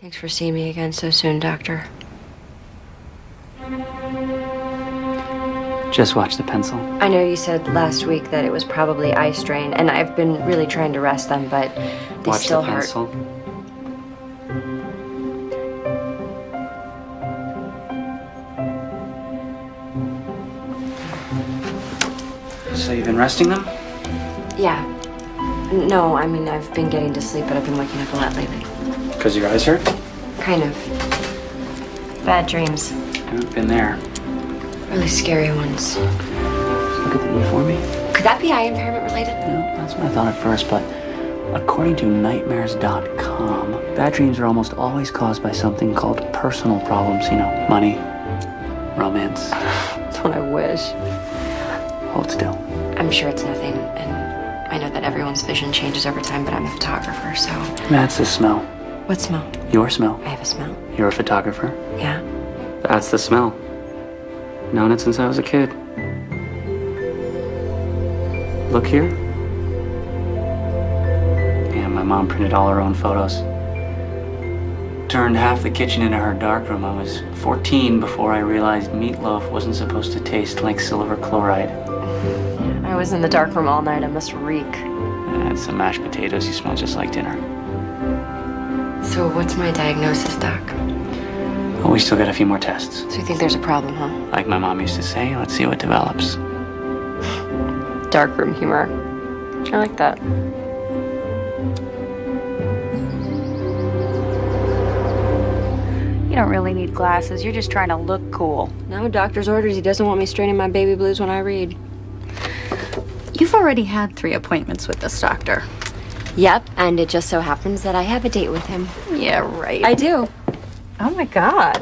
Thanks for seeing me again so soon, Doctor. Just watch the pencil. I know you said last week that it was probably eye strain, and I've been really trying to rest them, but they Watch still the hurt. pencil. So you've been resting them? Yeah. No, I mean, I've been getting to sleep, but I've been waking up a lot lately. Because your eyes hurt? Kind of. Bad dreams. I've been there. Really scary ones. Look at the E for me. Could that be eye impairment related? No, that's what I thought at first, but according to nightmares.com, bad dreams are almost always caused by something called personal problems. You know, money, romance. Don't I wish? Hold still. I'm sure it's nothing, and I know that everyone's vision changes over time, but I'm a photographer, so... That's the smell. What smell? Your smell. I have a smell. You're a photographer. Yeah? That's the smell. Known it since I was a kid. Look here. Yeah, my mom printed all her own photos. Turned half the kitchen into her darkroom. I was 14 before I realized meatloaf wasn't supposed to taste like silver chloride. I was in the dark room all night. I must reek. I had some mashed potatoes. You smell just like dinner. So what's my diagnosis, Doc? Well, we still got a few more tests. So you think there's a problem, huh? Like my mom used to say, let's see what develops. Dark room humor. I like that. You don't really need glasses. You're just trying to look cool. No, doctor's orders. He doesn't want me straining my baby blues when I read. You've already had 3 appointments with this doctor. Yep, and it just so happens that I have a date with him. Yeah, right. I do. Oh my God.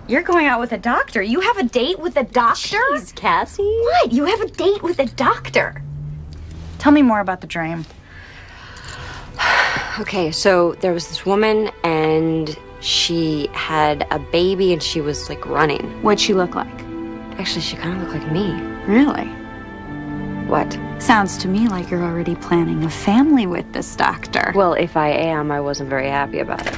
You're going out with a doctor. You have a date with a doctor? Jeez, Cassie. What? You have a date with a doctor? Tell me more about the dream. Okay, so there was this woman, and she had a baby, and she was, like, running. What'd she look like? Actually, she kind of looked like me. Really? What? Sounds to me like you're already planning a family with this doctor. Well, if I am, I wasn't very happy about it.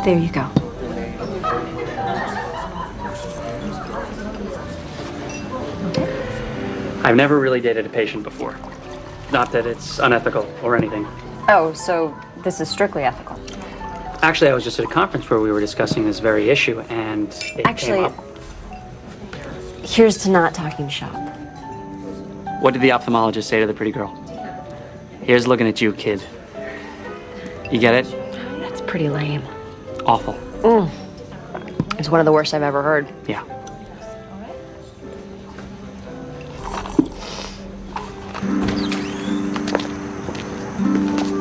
There you go. I've never really dated a patient before. Not that it's unethical or anything. Oh, so this is strictly ethical. Actually, I was just at a conference where we were discussing this very issue, and it came up. Here's to not talking shop. What did the ophthalmologist say to the pretty girl? Here's looking at you, kid. You get it? That's pretty lame. Awful. It's one of the worst I've ever heard. Yeah.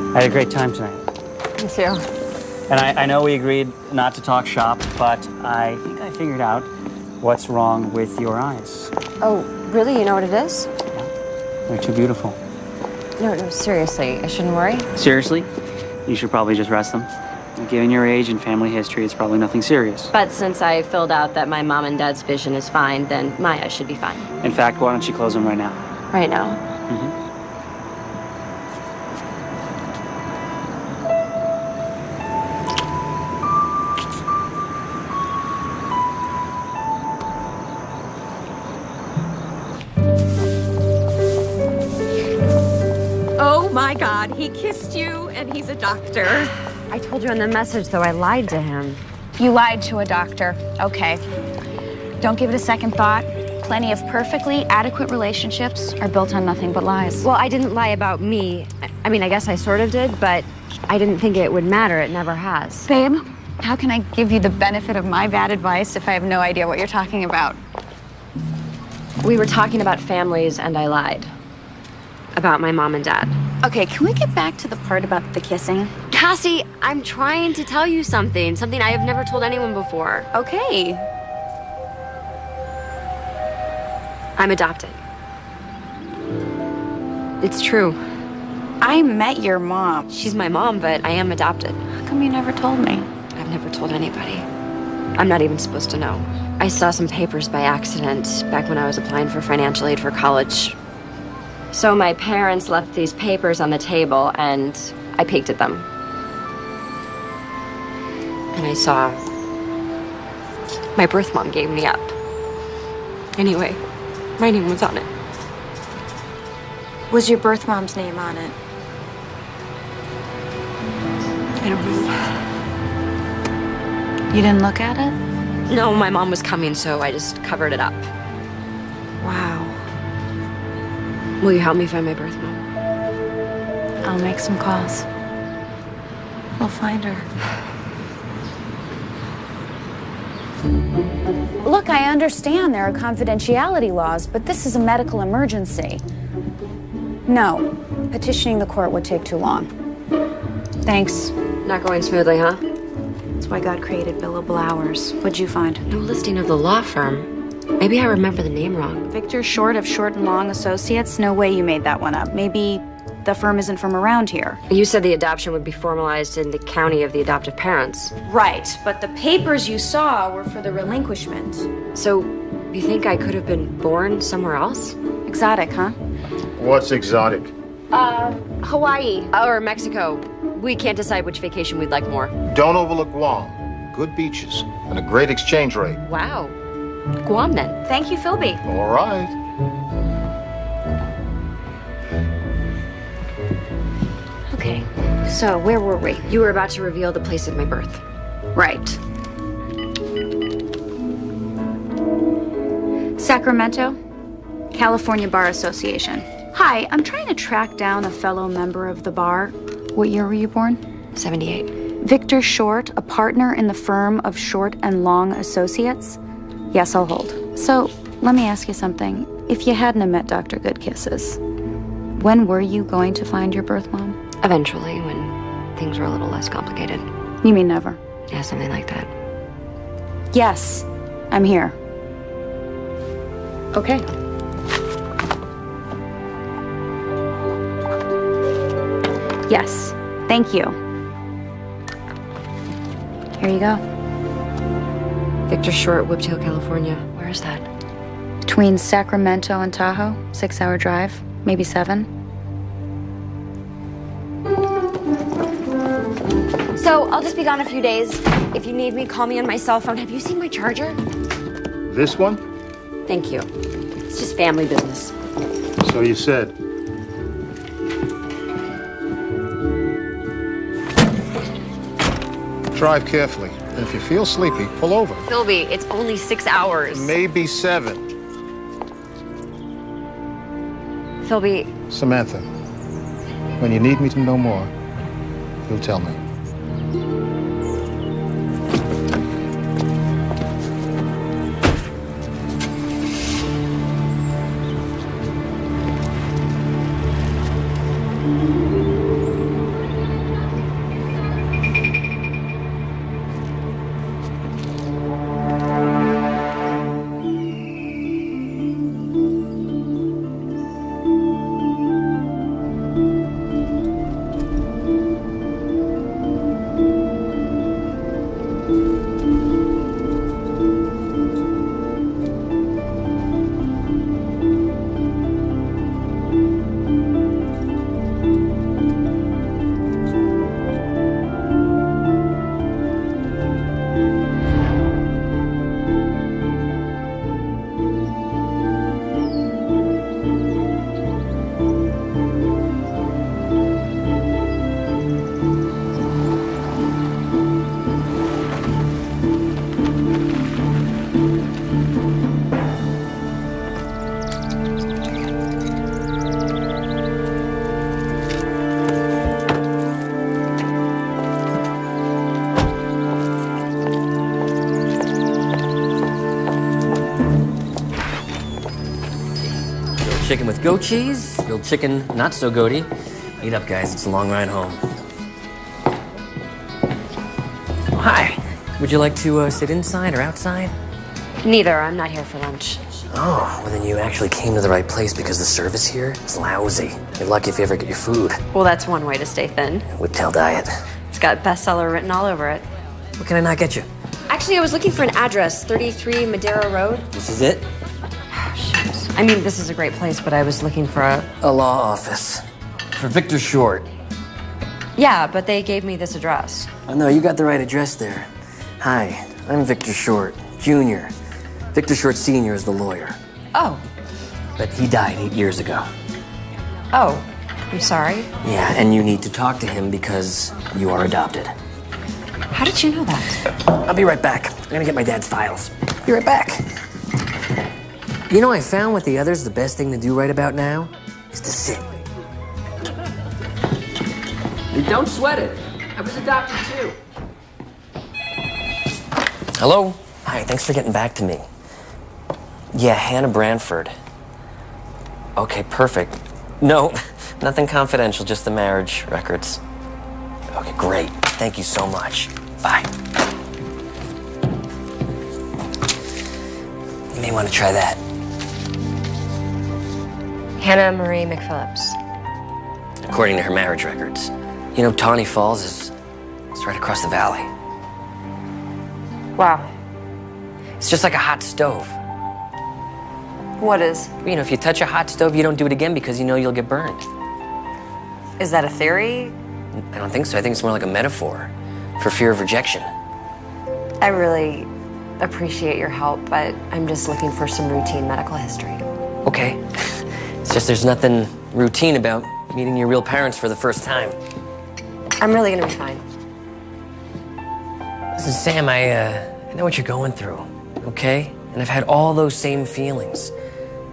I had a great time tonight. Me too. And I know we agreed not to talk shop, but I think I figured out what's wrong with your eyes. Oh, really? You know what it is? They're too beautiful. No, seriously. I shouldn't worry? Seriously? You should probably just rest them. Given your age and family history, it's probably nothing serious. But since I filled out that my mom and dad's vision is fine, then my eyes should be fine. In fact, why don't you close them right now? Right now? Oh my God, he kissed you and he's a doctor. I told you in the message, though, I lied to him. You lied to a doctor. Okay. Don't give it a second thought. Plenty of perfectly adequate relationships are built on nothing but lies. Well, I didn't lie about me. I mean, I guess I sort of did, but I didn't think it would matter. It never has. Babe, how can I give you the benefit of my bad advice if I have no idea what you're talking about? We were talking about families, and I lied. About my mom and dad. Okay, can we get back to the part about the kissing? Cassie, I'm trying to tell you something. Something I have never told anyone before. Okay. I'm adopted. It's true. I met your mom. She's my mom, but I am adopted. How come you never told me? I've never told anybody. I'm not even supposed to know. I saw some papers by accident back when I was applying for financial aid for college. So my parents left these papers on the table, and I peeked at them. And I saw my birth mom gave me up. Anyway, my name was on it. Was your birth mom's name on it? I don't know. You didn't look at it? No, my mom was coming, so I just covered it up. Wow. Will you help me find my birth mom? I'll make some calls. We'll find her. Look, I understand there are confidentiality laws, but this is a medical emergency. No, petitioning the court would take too long. Thanks. Not going smoothly, huh? That's why God created billable hours. What'd you find? No listing of the law firm. Maybe I remember the name wrong. Victor Short of Short and Long Associates? No way you made that one up. Maybe the firm isn't from around here. You said the adoption would be formalized in the county of the adoptive parents. Right, but the papers you saw were for the relinquishment. So, you think I could have been born somewhere else? Exotic, huh? What's exotic? Hawaii. Or Mexico. We can't decide which vacation we'd like more. Don't overlook Guam. Good beaches and a great exchange rate. Wow. Guam, then. Thank you, Philby. All right. Okay, so where were we? You were about to reveal the place of my birth. Right. Sacramento, California Bar Association. Hi, I'm trying to track down a fellow member of the bar. What year were you born? 78. Victor Short, a partner in the firm of Short and Long Associates? Yes, I'll hold. So, let me ask you something. If you hadn't have met Dr. Goodkisses, when were you going to find your birth mom? Eventually, when things were a little less complicated. You mean never? Yeah, something like that. Yes, I'm here. Okay. Yes, thank you. Here you go. Victor Short, Whiptail, California. Where is that? Between Sacramento and Tahoe, 6-hour drive, maybe 7. So, I'll just be gone a few days. If you need me, call me on my cell phone. Have you seen my charger? This one? Thank you. It's just family business. So you said. Drive carefully. And if you feel sleepy, pull over. Philby, it's only 6 hours. Maybe 7. Philby, Samantha, when you need me to know more, you'll tell me. Chicken with goat cheese, grilled chicken not so goaty. Eat up, guys, it's a long ride home. Oh, hi. Would you like to sit inside or outside? neither. I'm not here for lunch. Oh, well then you actually came to the right place because the service here is lousy. You're lucky if you ever get your food. Well, that's one way to stay thin. Whiptail diet. It's got bestseller written all over it. What can I not get you? Actually, I was looking for an address, 33 Madera Road. This is it? I mean, this is a great place, but I was looking for A law office. For Victor Short. Yeah, but they gave me this address. Oh, no, you got the right address there. Hi, I'm Victor Short, Jr. Victor Short Sr. is the lawyer. Oh. But he died 8 years ago. Oh, I'm sorry. Yeah, and you need to talk to him because you are adopted. How did you know that? I'll be right back. I'm gonna get my dad's files. Be right back. You know, I found with the others the best thing to do right about now is to sit. And don't sweat it. I was adopted too. Hello? Hi, thanks for getting back to me. Yeah, Hannah Branford. Okay, perfect. No, nothing confidential, just the marriage records. Okay, great. Thank you so much. Bye. You may want to try that. Hannah Marie McPhillips. According to her marriage records. You know, Tawny Falls is right across the valley. Wow. It's just like a hot stove. What is? You know, if you touch a hot stove, you don't do it again because you know you'll get burned. Is that a theory? I don't think so. I think it's more like a metaphor for fear of rejection. I really appreciate your help, but I'm just looking for some routine medical history. Okay. It's just there's nothing routine about meeting your real parents for the first time. I'm really gonna be fine. Listen, Sam, I know what you're going through, okay? And I've had all those same feelings.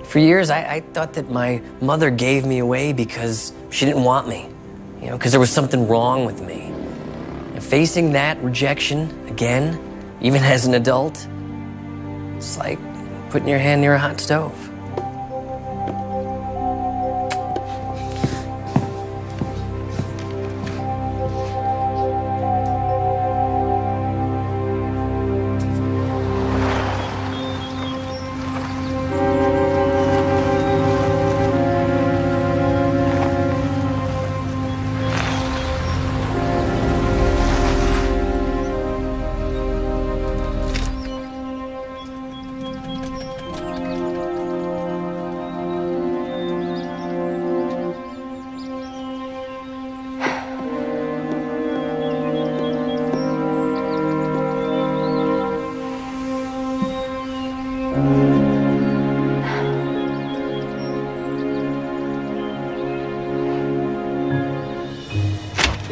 For years, I thought that my mother gave me away because she didn't want me. You know, because there was something wrong with me. And facing that rejection again, even as an adult, it's like putting your hand near a hot stove.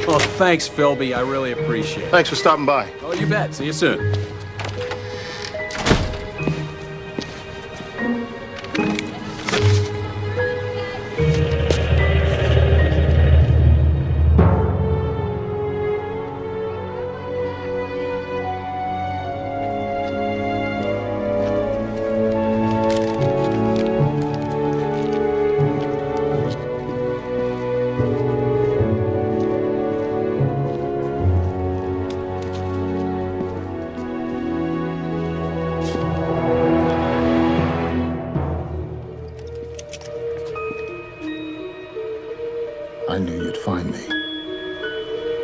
Oh, thanks, Philby. I really appreciate it. Thanks for stopping by. Oh, you bet. See you soon. I knew you'd find me.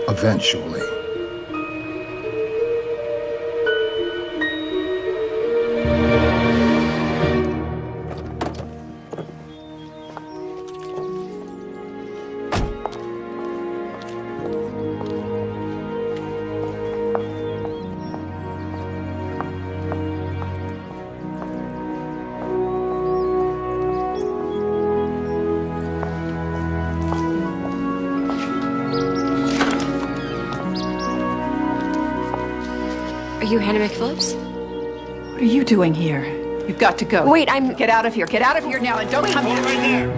Eventually. Are you Hannah McPhillips? What are you doing here? You've got to go. Wait, I'm... Get out of here. Get out of here now and don't come back. Right there.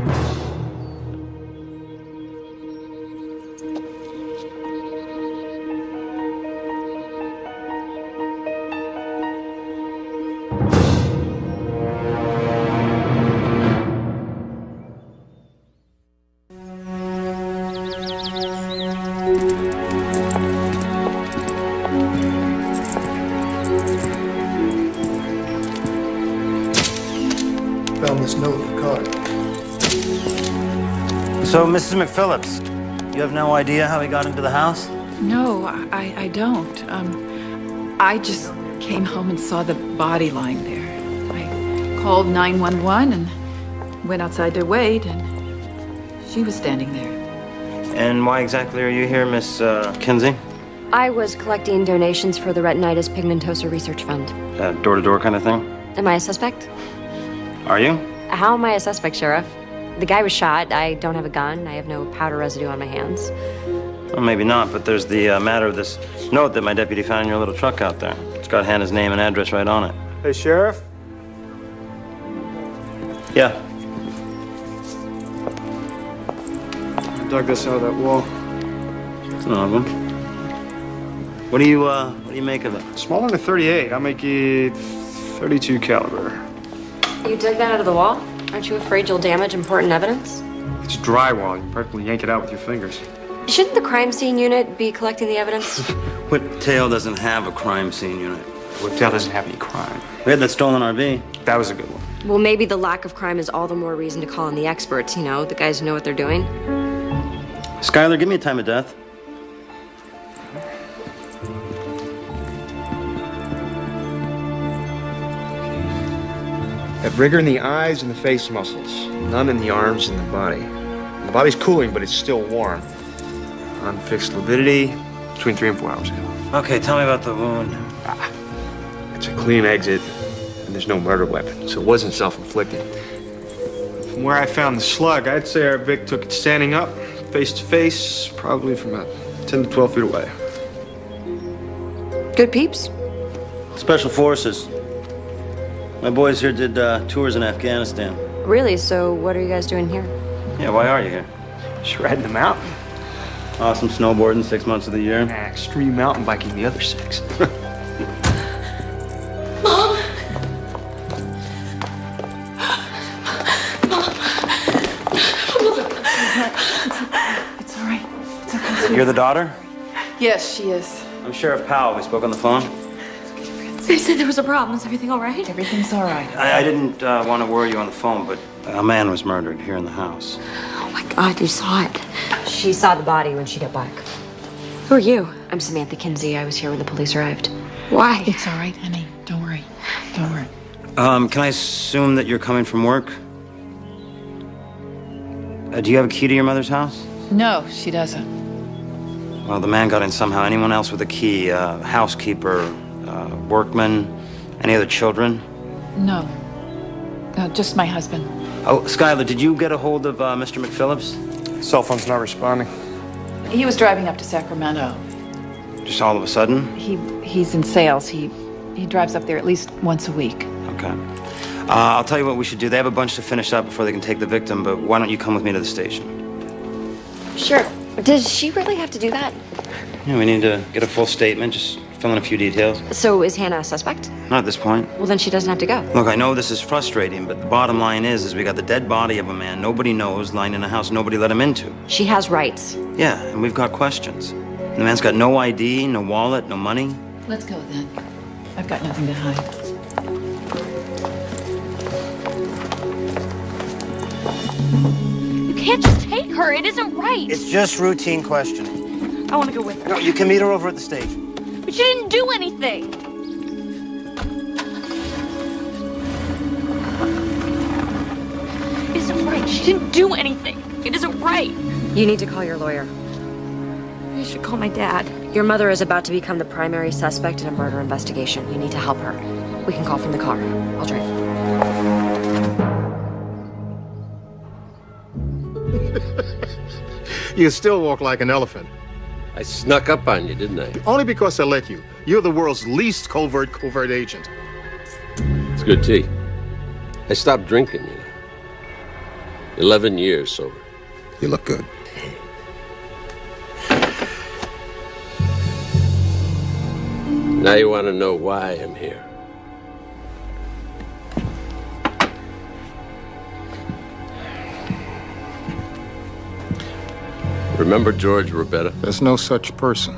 Found this note in the car. So, Mrs. McPhillips, you have no idea how he got into the house? No, I don't. I just came home and saw the body lying there. I called 911 and went outside to wait, and she was standing there. And why exactly are you here, Miss Kinsey? I was collecting donations for the Retinitis Pigmentosa Research Fund. Door-to-door kind of thing? Am I a suspect? Are you? How am I a suspect, Sheriff? The guy was shot. I don't have a gun. I have no powder residue on my hands. Well, maybe not, but there's the matter of this note that my deputy found in your little truck out there. It's got Hannah's name and address right on it. Hey, Sheriff? Yeah. I dug this out of that wall. It's an odd one. What do you make of it? Smaller than a 38. I'll make it 32 caliber. You dug that out of the wall? Aren't you afraid you'll damage important evidence? It's drywall. You practically yank it out with your fingers. Shouldn't the crime scene unit be collecting the evidence? Whiptail doesn't have a crime scene unit. Whiptail doesn't have any crime. We had that stolen RV. That was a good one. Well, maybe the lack of crime is all the more reason to call in the experts, you know, the guys who know what they're doing. Skylar, give me a time of death. Have rigor in the eyes and the face muscles, none in the arms and the body. The body's cooling, but it's still warm. Unfixed lividity between 3 and 4 hours ago. Okay, tell me about the wound. It's a clean exit, and there's no murder weapon, so it wasn't self-inflicted. From where I found the slug, I'd say our Vic took it standing up, face to face, probably from about 10 to 12 feet away. Good peeps. Special Forces. My boys here did tours in Afghanistan. Really? So what are you guys doing here? Yeah, why are you here? Just riding the mountain. Awesome snowboarding 6 months of the year. Nah, extreme mountain biking the other 6. Mom! It's all right. It's okay. You're the daughter? Yes, she is. I'm Sheriff Powell. We spoke on the phone. They said there was a problem. Is everything all right? Everything's all right. I didn't want to worry you on the phone, but a man was murdered here in the house. Oh my God, you saw it. She saw the body when she got back. Who are you? I'm Samantha Kinsey. I was here when the police arrived. Why? It's all right, honey. Don't worry. Don't worry. Can I assume that you're coming from work? Do you have a key to your mother's house? No, she doesn't. Well, the man got in somehow. Anyone else with a key? Housekeeper, workman, any other children? No. No, just my husband. Oh, Skylar, did you get a hold of Mr. McPhillips? Cell phone's not responding. He was driving up to Sacramento. Just all of a sudden? He's in sales. He drives up there at least once a week. Okay. I'll tell you what we should do. They have a bunch to finish up before they can take the victim, but why don't you come with me to the station? Sure. Does she really have to do that? Yeah, we need to get a full statement, just fill in a few details. So is Hannah a suspect? Not at this point. Well, then she doesn't have to go. Look, I know this is frustrating, but the bottom line is we got the dead body of a man nobody knows lying in a house nobody let him into. She has rights. Yeah, and we've got questions. And the man's got no ID, no wallet, no money. Let's go then. I've got nothing to hide. You can't just take her. It isn't right. It's just routine questioning. I want to go with her. No, you can meet her over at the stage. But she didn't do anything. It isn't right. She didn't do anything. It isn't right. You need to call your lawyer. I should call my dad. Your mother is about to become the primary suspect in a murder investigation. You need to help her. We can call from the car. I'll drive. You still walk like an elephant. I snuck up on you, didn't I? Only because I let you. You're the world's least covert agent. It's good tea. I stopped drinking, 11 years sober. You look good. Now you want to know why I'm here. Remember George Robetta? There's no such person.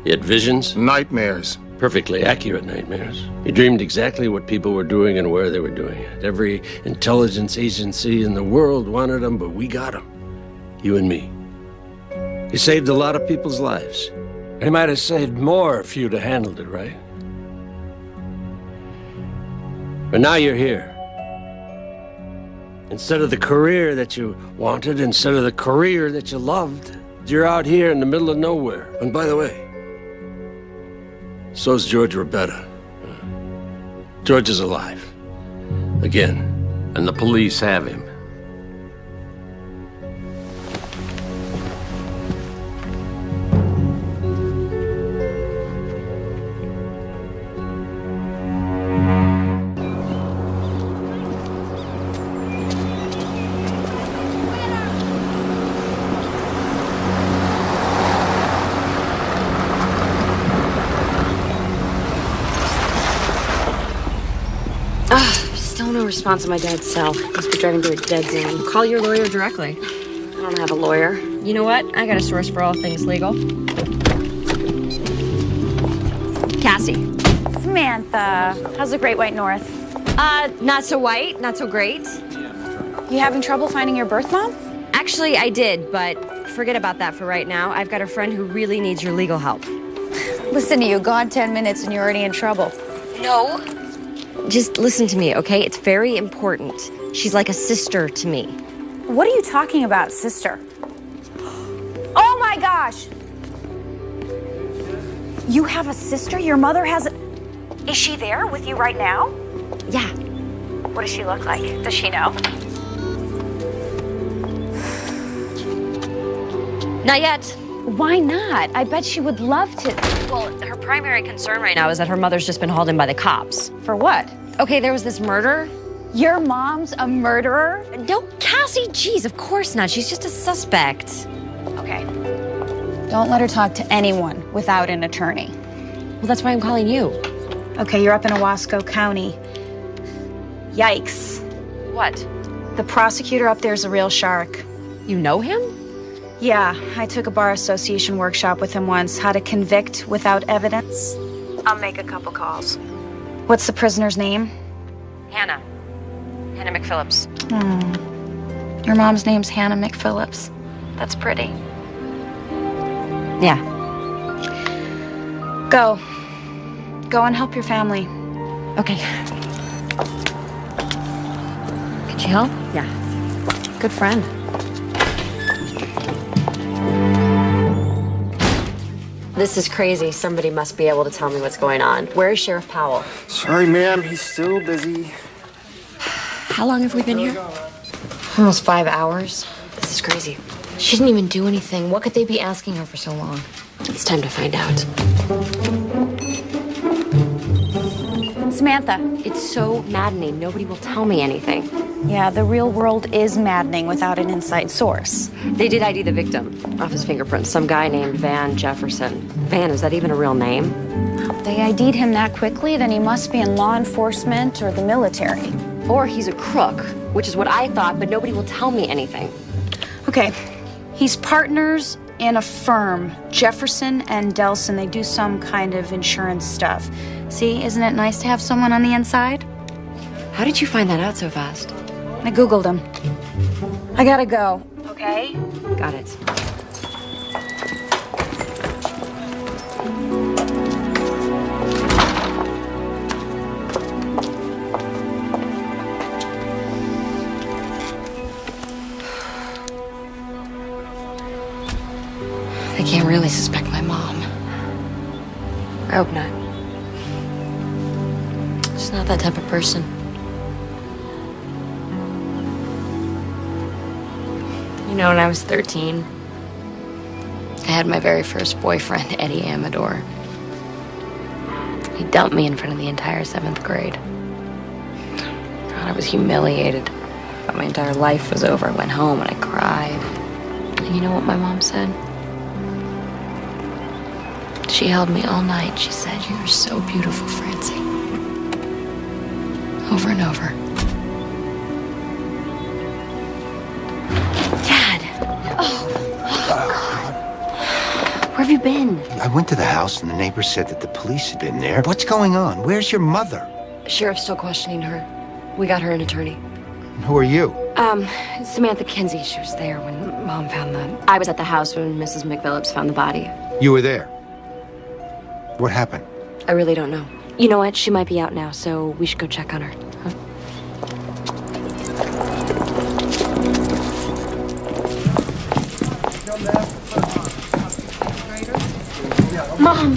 He had visions? Nightmares. Perfectly accurate nightmares. He dreamed exactly what people were doing and where they were doing it. Every intelligence agency in the world wanted him, but we got him. You and me. He saved a lot of people's lives. He might have saved more if you'd have handled it right. But now you're here. Instead of the career that you wanted, instead of the career that you loved, you're out here in the middle of nowhere. And by the way, so's George Rabetta. George is alive. Again. And the police have him. Still no response on my dad's cell. Must be driving through a dead zone. Call your lawyer directly. I don't have a lawyer. You know what? I got a source for all things legal. Cassie. Samantha, how's the Great White North? Not so white, not so great. You having trouble finding your birth mom? Actually, I did, but forget about that for right now. I've got a friend who really needs your legal help. Listen to you, gone 10 minutes and you're already in trouble. No. Just listen to me, okay? It's very important. She's like a sister to me. What are you talking about, sister? Oh my gosh! You have a sister? Your mother has a... Is she there with you right now? Yeah. What does she look like? Does she know? Not yet. Why not? I bet she would love to. Well, her primary concern right now is that her mother's just been hauled in by the cops. For what? Okay, there was this murder. Your mom's a murderer? No, Cassie, geez, of course not. She's just a suspect. Okay. Don't let her talk to anyone without an attorney. Well, that's why I'm calling you. Okay, you're up in Owasco County. Yikes. What? The prosecutor up there's a real shark. You know him? Yeah, I took a bar association workshop with him once. How to convict without evidence. I'll make a couple calls. What's the prisoner's name? Hannah. Hannah McPhillips. Your mom's name's Hannah McPhillips. That's pretty. Yeah. Go. Go and help your family. Okay. Could you help? Yeah. Good friend. This is crazy. Somebody must be able to tell me what's going on. Where is Sheriff Powell? Sorry, ma'am. He's still busy. How long have we been here? Almost 5 hours. This is crazy. She didn't even do anything. What could they be asking her for so long? It's time to find out. Samantha. It's so maddening. Nobody will tell me anything. Yeah, the real world is maddening without an inside source. They did ID the victim off his fingerprints. Some guy named Van Jefferson. Van, is that even a real name? They ID'd him that quickly, then he must be in law enforcement or the military. Or he's a crook, which is what I thought, but nobody will tell me anything. Okay, he's partners in a firm, Jefferson and Delson. They do some kind of insurance stuff. See, isn't it nice to have someone on the inside? How did you find that out so fast? I Googled him. I gotta go. Okay? Got it. They can't really suspect my mom. I hope not. She's not that type of person. You know, when I was 13, I had my very first boyfriend, Eddie Amador. He dumped me in front of the entire 7th grade. God, I was humiliated. I thought my entire life was over. I went home and I cried. And you know what my mom said? She held me all night. She said, "You're so beautiful, Francie." Over and over. Dad! Oh, God. Where have you been? I went to the house and the neighbors said that the police had been there. What's going on? Where's your mother? Sheriff's still questioning her. We got her an attorney. And who are you? Samantha Kinsey. She was there when Mom found the... I was at the house when Mrs. McPhillips found the body. You were there. What happened? I really don't know. You know what? She might be out now, so we should go check on her. Huh? Mom!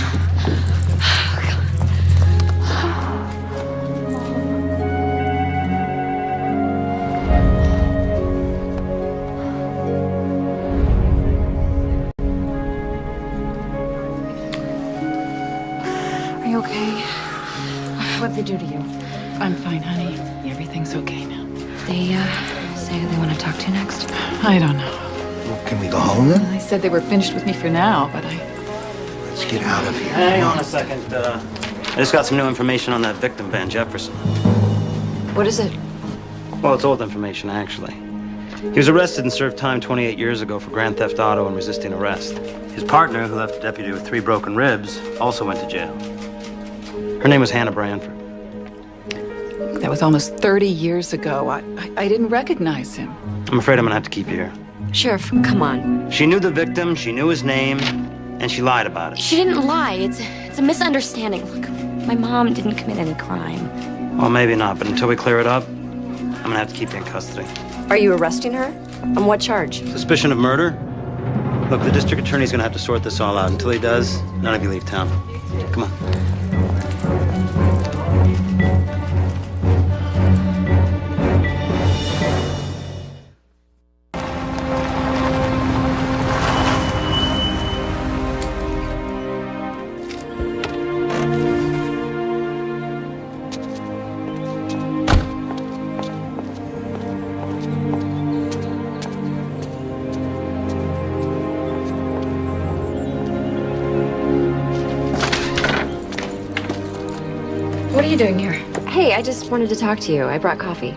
Are you okay? What'd they do to you? I'm fine, honey. Everything's okay now. They, say who they want to talk to next? I don't know. Well, can we go home then? They said they were finished with me for now, but Let's get out of here. Hang on a second. I just got some new information on that victim, Van Jefferson. What is it? Well, it's old information, actually. He was arrested and served time 28 years ago for grand theft auto and resisting arrest. His partner, who left a deputy with 3 broken ribs, also went to jail. Her name was Hannah Branford. that was almost 30 years ago. I didn't recognize him. I'm afraid I'm gonna have to keep you here. Sheriff, come on. She knew the victim, she knew his name, and she lied about it. She didn't lie. It's a misunderstanding. Look, my mom didn't commit any crime. Well, maybe not, but until we clear it up, I'm gonna have to keep you in custody. Are you arresting her? On what charge? Suspicion of murder? Look, the district attorney's gonna have to sort this all out. Until he does, none of you leave town. Come on. What are you doing here? Hey, I just wanted to talk to you. I brought coffee.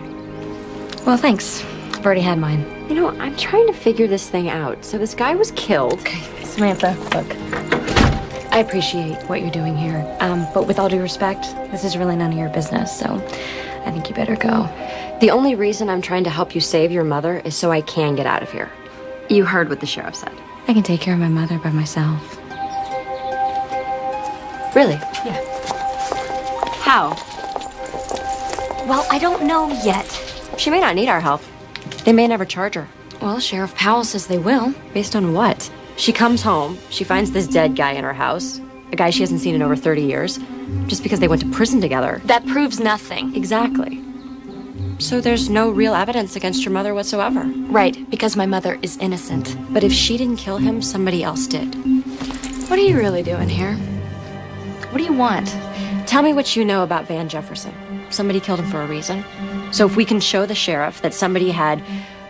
Well, thanks. I've already had mine. You know, I'm trying to figure this thing out. So this guy was killed. Okay, Samantha, look. I appreciate what you're doing here. But with all due respect, this is really none of your business, so I think you better go. The only reason I'm trying to help you save your mother is so I can get out of here. You heard what the sheriff said. I can take care of my mother by myself. Really? Yeah. How? Well, I don't know yet. She may not need our help. They may never charge her. Well, Sheriff Powell says they will. Based on what? She comes home, she finds this dead guy in her house, a guy she hasn't seen in over 30 years, just because they went to prison together. That proves nothing. Exactly. So there's no real evidence against your mother whatsoever. Right, because my mother is innocent. But if she didn't kill him, somebody else did. What are you really doing here? What do you want? Tell me what you know about Van Jefferson. Somebody killed him for a reason. So if we can show the sheriff that somebody had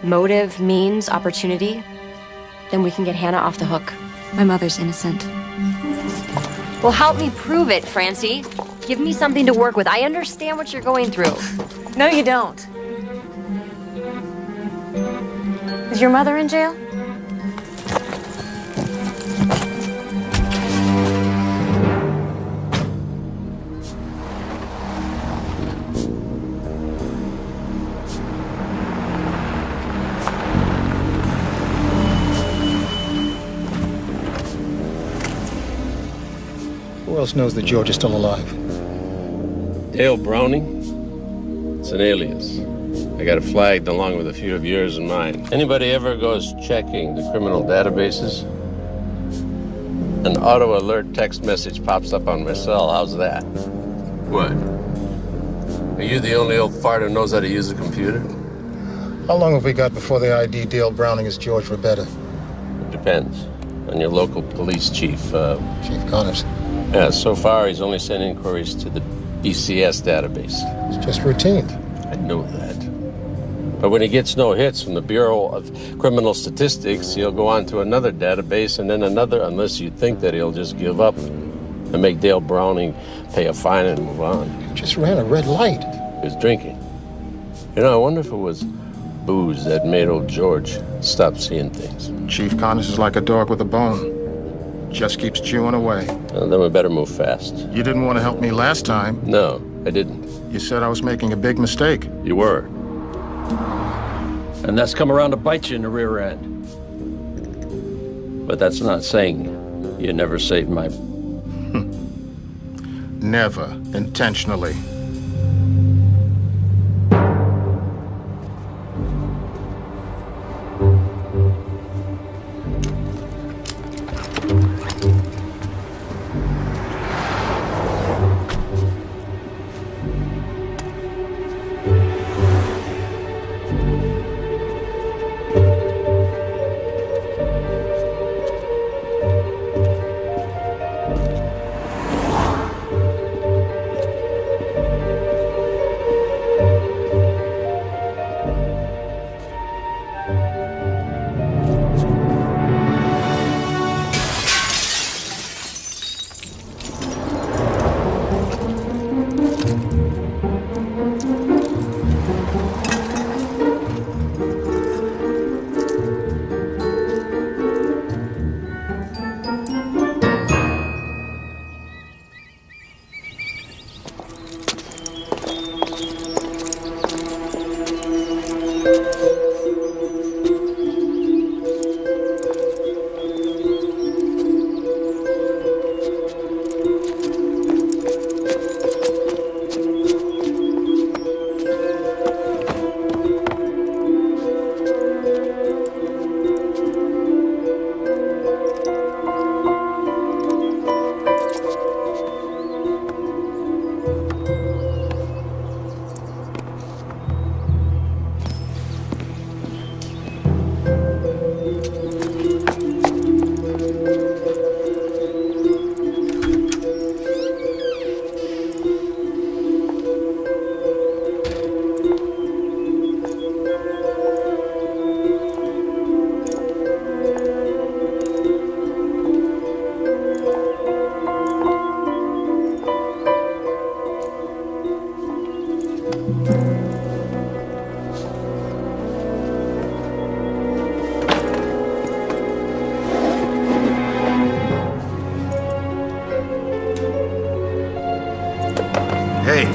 motive, means, opportunity, then we can get Hannah off the hook. My mother's innocent. Well, help me prove it, Francie. Give me something to work with. I understand what you're going through. No, you don't. Is your mother in jail? Who else knows that George is still alive? Dale Browning? It's an alias. I got it flagged along with a few of yours and mine. Anybody ever goes checking the criminal databases? An auto alert text message pops up on my cell. How's that? What? Are you the only old fart who knows how to use a computer? How long have we got before they ID Dale Browning as George Rabetta? It depends on your local police chief. Chief Connors. Yeah, so far he's only sent inquiries to the BCS database. It's just routine. I know that. But when he gets no hits from the Bureau of Criminal Statistics, he'll go on to another database and then another, unless you think that he'll just give up and make Dale Browning pay a fine and move on. You just ran a red light. He was drinking. You know, I wonder if it was booze that made old George stop seeing things. Chief Connors is like a dog with a bone. Just keeps chewing away. Well, then we better move fast. You didn't want to help me last time. No, I didn't. You said I was making a big mistake. You were. And that's come around to bite you in the rear end. But that's not saying you never saved my... Never intentionally. Hey.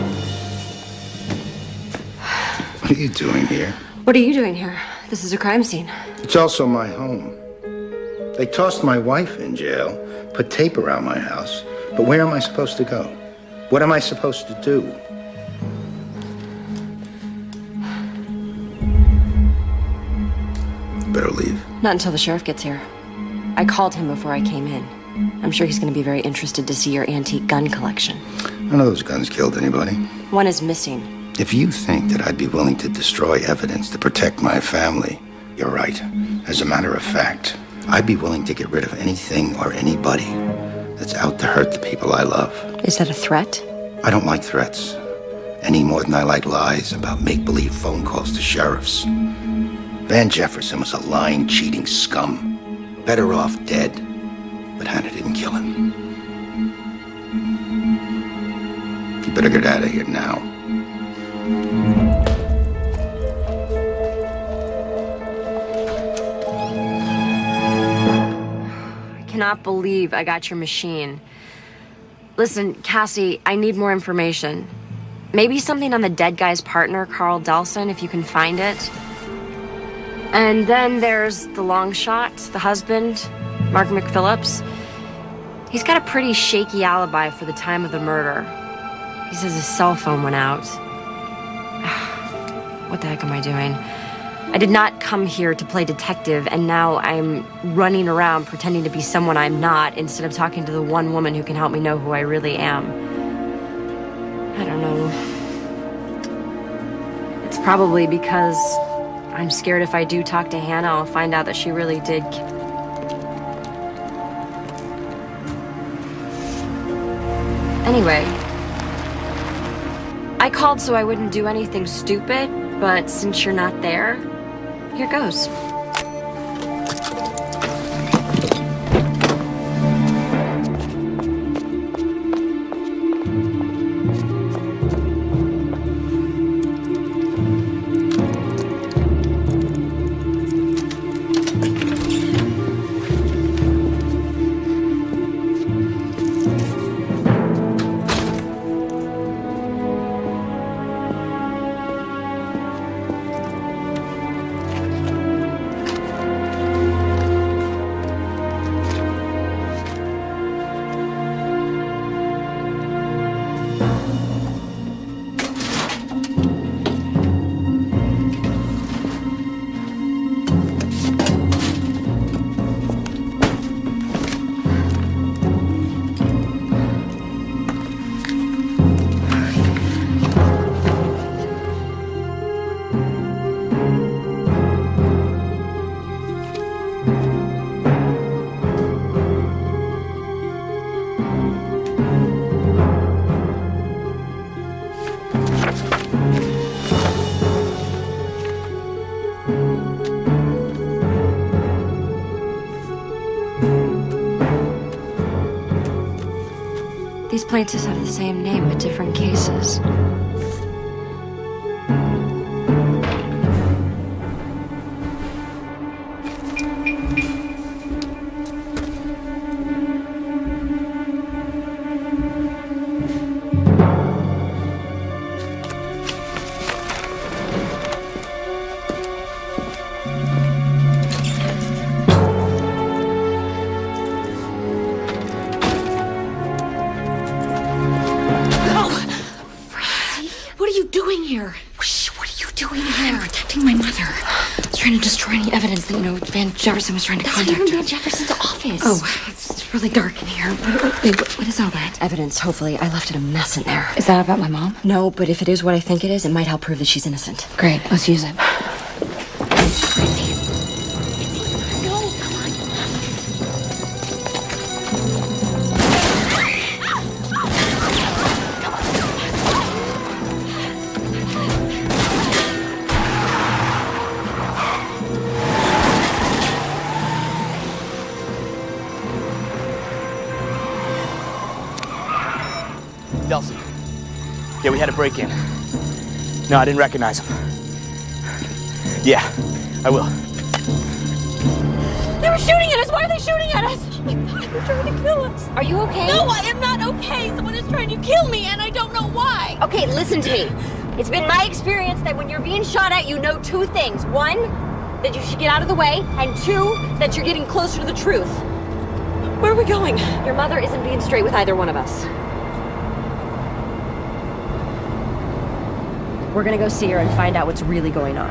What are you doing here? What are you doing here? This is a crime scene. It's also my home. They tossed my wife in jail, put tape around my house. But where am I supposed to go? What am I supposed to do? Better leave. Not until the sheriff gets here. I called him before I came in. I'm sure he's going to be very interested to see your antique gun collection. None of those guns killed anybody. One is missing. If you think that I'd be willing to destroy evidence to protect my family, you're right. As a matter of fact, I'd be willing to get rid of anything or anybody that's out to hurt the people I love. Is that a threat? I don't like threats, any more than I like lies about make-believe phone calls to sheriffs. Van Jefferson was a lying, cheating scum. Better off dead, but Hannah didn't kill him. You better get out of here now. I cannot believe I got your machine. Listen, Cassie, I need more information. Maybe something on the dead guy's partner, Carl Delson, if you can find it. And then there's the long shot, the husband, Mark McPhillips. He's got a pretty shaky alibi for the time of the murder. He says his cell phone went out. What the heck am I doing? I did not come here to play detective, and now I'm running around pretending to be someone I'm not instead of talking to the one woman who can help me know who I really am. I don't know. It's probably because I'm scared if I do talk to Hannah, I'll find out that she really did. Anyway, I called so I wouldn't do anything stupid, but since you're not there, here goes. Both plaintiffs have the same name, but different cases. What are you doing here? Shh, what are you doing here? I'm protecting my mother. I was trying to destroy any evidence that, Van Jefferson was trying to contact her. That's not even Van Jefferson's office. Oh, it's really dark in here. Wait, what is all that? Evidence, hopefully. I left it a mess in there. Is that about my mom? No, but if it is what I think it is, it might help prove that she's innocent. Great, let's use it. Delson. Yeah, we had a break-in. No, I didn't recognize him. Yeah, I will. They were shooting at us! Why are they shooting at us? Oh my God, they're trying to kill us. Are you okay? No, I am not okay. Someone is trying to kill me, and I don't know why. Okay, listen to me. It's been my experience that when you're being shot at, you know two things. One, that you should get out of the way, and two, that you're getting closer to the truth. Where are we going? Your mother isn't being straight with either one of us. We're gonna go see her and find out what's really going on.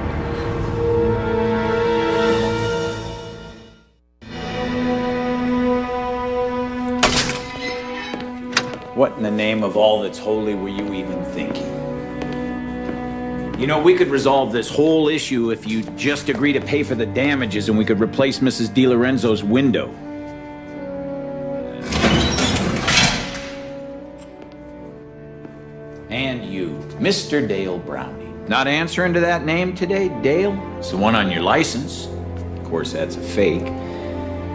What in the name of all that's holy were you even thinking? We could resolve this whole issue if you just agree to pay for the damages and we could replace Mrs. DiLorenzo's window. And you, Mr. Dale Browning. Not answering to that name today, Dale? It's the one on your license. Of course, that's a fake.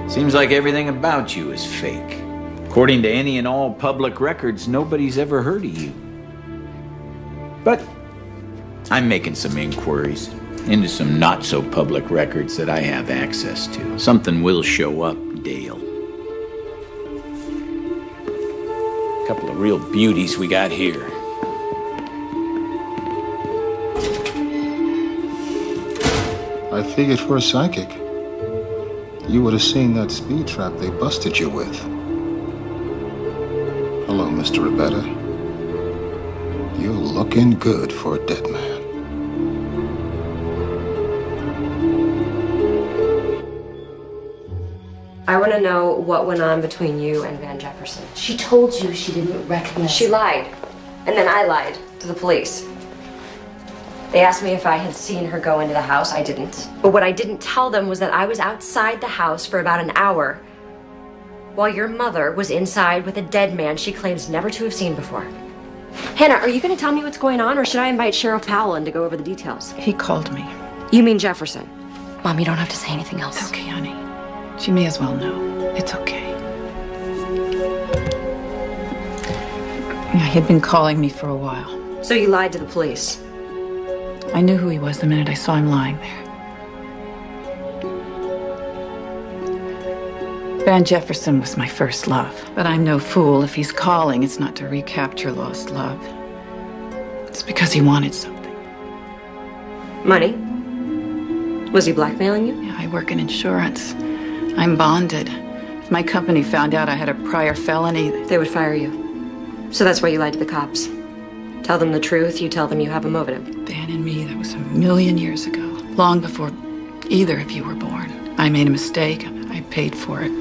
Seems like everything about you is fake. According to any and all public records, nobody's ever heard of you. But I'm making some inquiries into some not-so-public records that I have access to. Something will show up, Dale. A couple of real beauties we got here. I figured for a psychic, you would have seen that speed trap they busted you with. Hello, Mr. Rebetta. You're looking good for a dead man. I want to know what went on between you and Van Jefferson. She told you she didn't recognize She lied. And then I lied to the police. They asked me if I had seen her go into the house. I didn't. But what I didn't tell them was that I was outside the house for about an hour while your mother was inside with a dead man she claims never to have seen before. Hannah, are you going to tell me what's going on, or should I invite Sheriff Powell in to go over the details? He called me. You mean Jefferson? Mom, you don't have to say anything else. It's okay, honey. She may as well know. It's okay. Yeah, he'd been calling me for a while. So you lied to the police? I knew who he was the minute I saw him lying there. Van Jefferson was my first love, but I'm no fool. If he's calling, it's not to recapture lost love. It's because he wanted something. Money? Was he blackmailing you? Yeah, I work in insurance. I'm bonded. If my company found out I had a prior felony, they would fire you. So that's why you lied to the cops. Tell them the truth, you tell them you have a motive. Van and me, that was 1,000,000 years ago. Long before either of you were born. I made a mistake. I paid for it.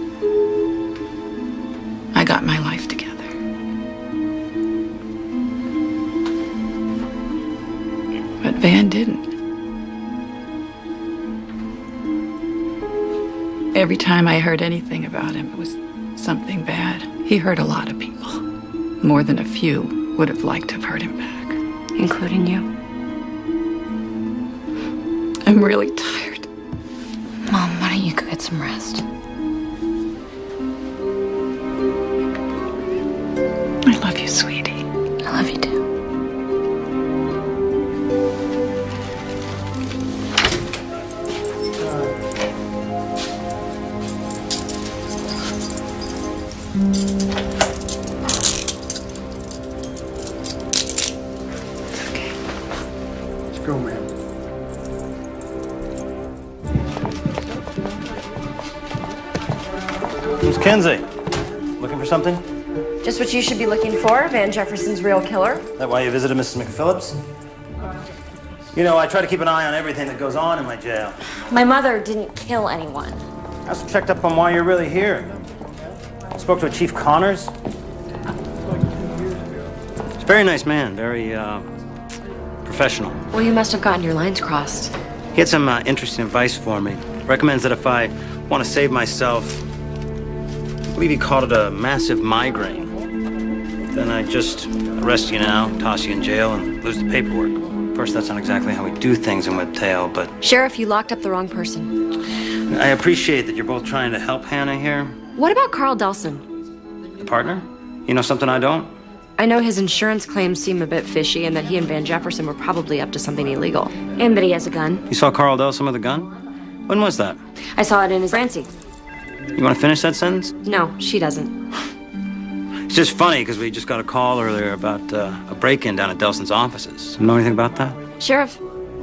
I got my life together. But Van didn't. Every time I heard anything about him, it was something bad. He hurt a lot of people. More than a few would have liked to have hurt him back. Including you? I'm really tired. Mom, why don't you go get some rest? I love Go, man. Who's Kinsey? Looking for something? Just what you should be looking for, Van Jefferson's real killer. Is that why you visited Mrs. McPhillips? You know, I try to keep an eye on everything that goes on in my jail. My mother didn't kill anyone. I also checked up on why you're really here. Spoke to a Chief Connors. He's a very nice man, very, professional. Well, you must have gotten your lines crossed. He had some interesting advice for me. Recommends that if I want to save myself, I believe he called it a massive migraine, then I just arrest you now, toss you in jail, and lose the paperwork. Of course, that's not exactly how we do things in Whiptail, but... Sheriff, you locked up the wrong person. I appreciate that you're both trying to help Hannah here. What about Carl Delson? The partner? You know something I don't? I know his insurance claims seem a bit fishy and that he and Van Jefferson were probably up to something illegal. And that he has a gun. You saw Carl Delson with a gun? When was that? I saw it in his Francie. You want to finish that sentence? No, she doesn't. It's just funny because we just got a call earlier about a break-in down at Delson's offices. You know anything about that? Sheriff,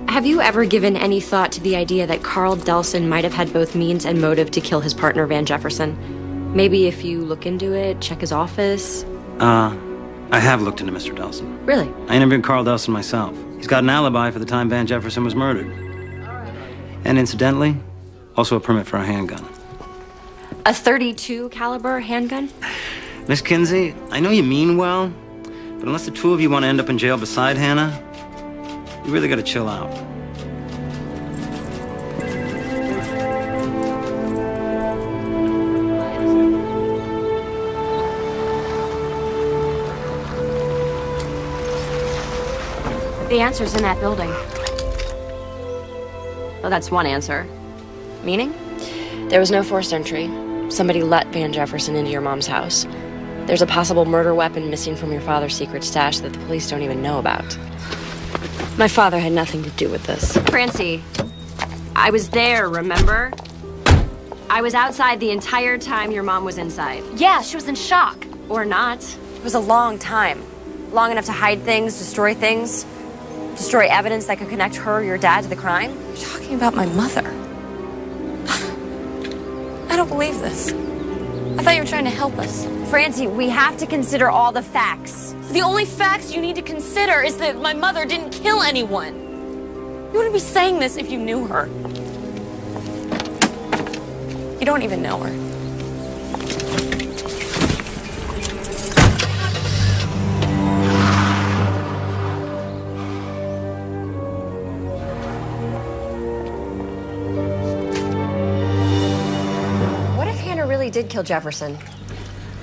have you ever given any thought to the idea that Carl Delson might have had both means and motive to kill his partner, Van Jefferson? Maybe if you look into it, check his office? I have looked into Mr. Delson. Really? I interviewed Carl Delson myself. He's got an alibi for the time Van Jefferson was murdered. And incidentally, also a permit for a handgun. A .32 caliber handgun? Miss Kinsey, I know you mean well, but unless the two of you want to end up in jail beside Hannah, you really gotta chill out. The answer's in that building. Well, that's one answer. Meaning? There was no forced entry. Somebody let Van Jefferson into your mom's house. There's a possible murder weapon missing from your father's secret stash that the police don't even know about. My father had nothing to do with this. Francie, I was there, remember? I was outside the entire time your mom was inside. Yeah, she was in shock. Or not. It was a long time. Long enough to hide things, destroy things. Destroy evidence that could connect her or your dad to the crime. You're talking about my mother. I don't believe this. I thought you were trying to help us. Francie, we have to consider all the facts. The only facts you need to consider is that my mother didn't kill anyone. You wouldn't be saying this if you knew her. You don't even know her. Did kill Jefferson.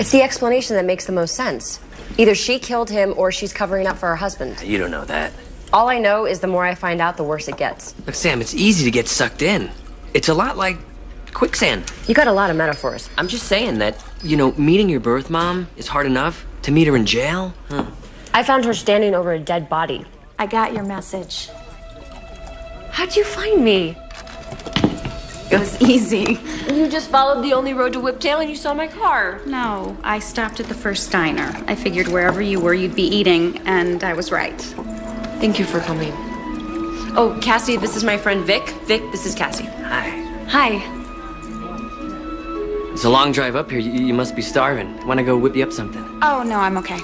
It's the explanation that makes the most sense. Either she killed him or she's covering up for her husband. You don't know that. All I know is the more I find out, the worse it gets. Look, Sam, it's easy to get sucked in. It's a lot like quicksand. You got a lot of metaphors. I'm just saying that, you know, meeting your birth mom is hard enough. To meet her in jail? I found her standing over a dead body. I got your message. How'd you find me? It was easy. You just followed the only road to Whiptail and you saw my car. No, I stopped at the first diner. I figured wherever you were, you'd be eating, and I was right. Thank you for coming. Oh, Cassie, this is my friend Vic. Vic, this is Cassie. Hi. Hi. It's a long drive up here. You must be starving. Want to go whip you up something? Oh, no, I'm okay.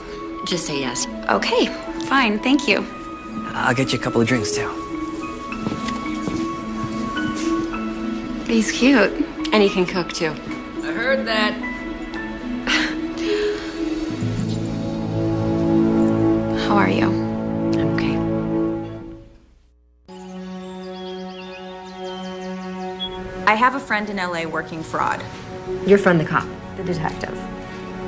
Just say yes. Okay, fine, thank you. I'll get you a couple of drinks, too. He's cute. And he can cook, too. I heard that. How are you? I'm okay. I have a friend in LA working fraud. Your friend, the cop, the detective.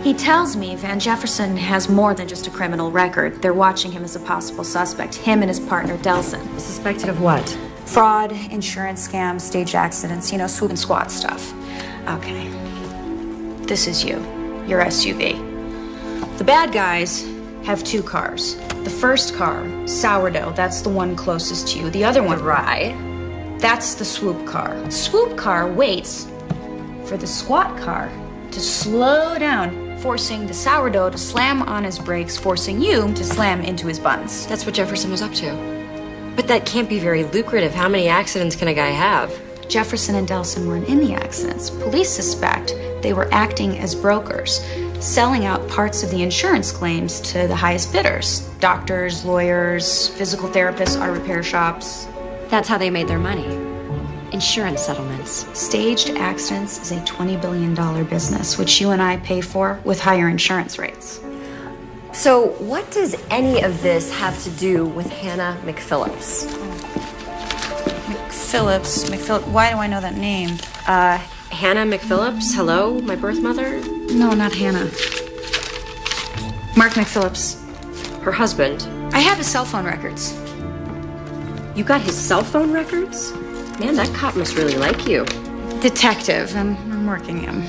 He tells me Van Jefferson has more than just a criminal record. They're watching him as a possible suspect, him and his partner, Delson. Suspected of what? Fraud, insurance scams, stage accidents, you know, swoop and squat stuff. Okay. This is you, your SUV. The bad guys have two cars. The first car, Sourdough, that's the one closest to you. The other one, Rye, that's the swoop car. Swoop car waits for the squat car to slow down, forcing the Sourdough to slam on his brakes, forcing you to slam into his buns. That's what Jefferson was up to. But that can't be very lucrative. How many accidents can a guy have? Jefferson and Delson weren't in the accidents. Police suspect they were acting as brokers, selling out parts of the insurance claims to the highest bidders. Doctors, lawyers, physical therapists, auto repair shops. That's how they made their money. Insurance settlements. Staged accidents is a $20 billion business, which you and I pay for with higher insurance rates. So what does any of this have to do with Hannah McPhillips? McPhillips, why do I know that name? Hannah McPhillips, hello, my birth mother? No, not Hannah. Mark McPhillips. Her husband. I have his cell phone records. You got his cell phone records? Man, that cop must really like you. Detective, I'm working him.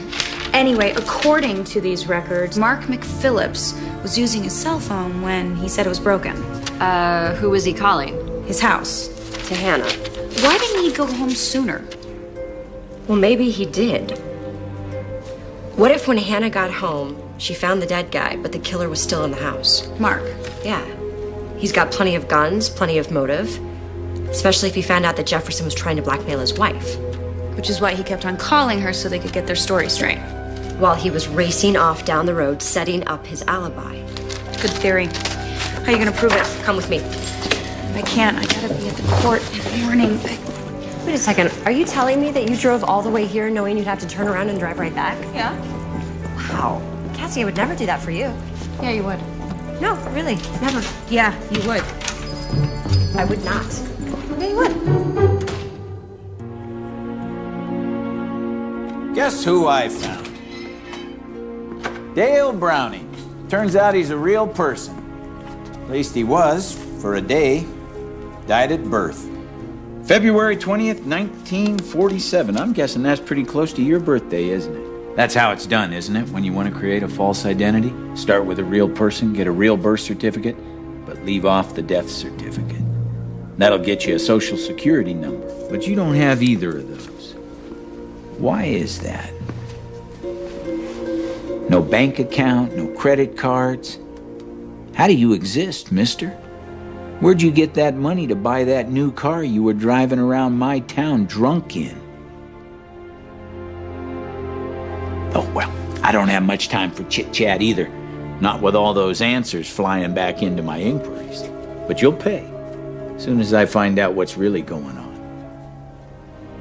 Anyway, according to these records, Mark McPhillips was using his cell phone when he said it was broken. Who was he calling? His house. To Hannah. Why didn't he go home sooner? Well, maybe he did. What if when Hannah got home, she found the dead guy, but the killer was still in the house? Mark. Yeah. He's got plenty of guns, plenty of motive. Especially if he found out that Jefferson was trying to blackmail his wife. Which is why he kept on calling her so they could get their story straight. While he was racing off down the road, setting up his alibi. Good theory. How are you gonna prove it? Come with me. I can't. I gotta be at the court in the morning. Wait a second. Are you telling me that you drove all the way here knowing you'd have to turn around and drive right back? Yeah. Wow. Cassie, I would never do that for you. Yeah, you would. No, really. Never. Yeah, you would. I would not. Yeah, you would. Guess who I found? Dale Browning. Turns out he's a real person. At least he was, for a day. Died at birth. February 20th, 1947. I'm guessing that's pretty close to your birthday, isn't it? That's how it's done, isn't it? When you want to create a false identity? Start with a real person, get a real birth certificate, but leave off the death certificate. That'll get you a social security number, but you don't have either of those. Why is that? No bank account, no credit cards. How do you exist, mister? Where'd you get that money to buy that new car you were driving around my town drunk in? Oh, well, I don't have much time for chit-chat either. Not with all those answers flying back into my inquiries. But you'll pay. As soon as I find out what's really going on.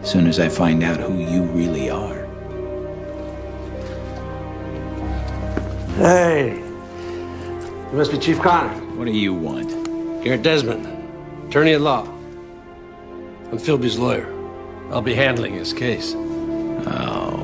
As soon as I find out who you really are. Hey. You must be Chief Connor. What do you want? Garrett Desmond, attorney at law. I'm Philby's lawyer. I'll be handling his case. Oh.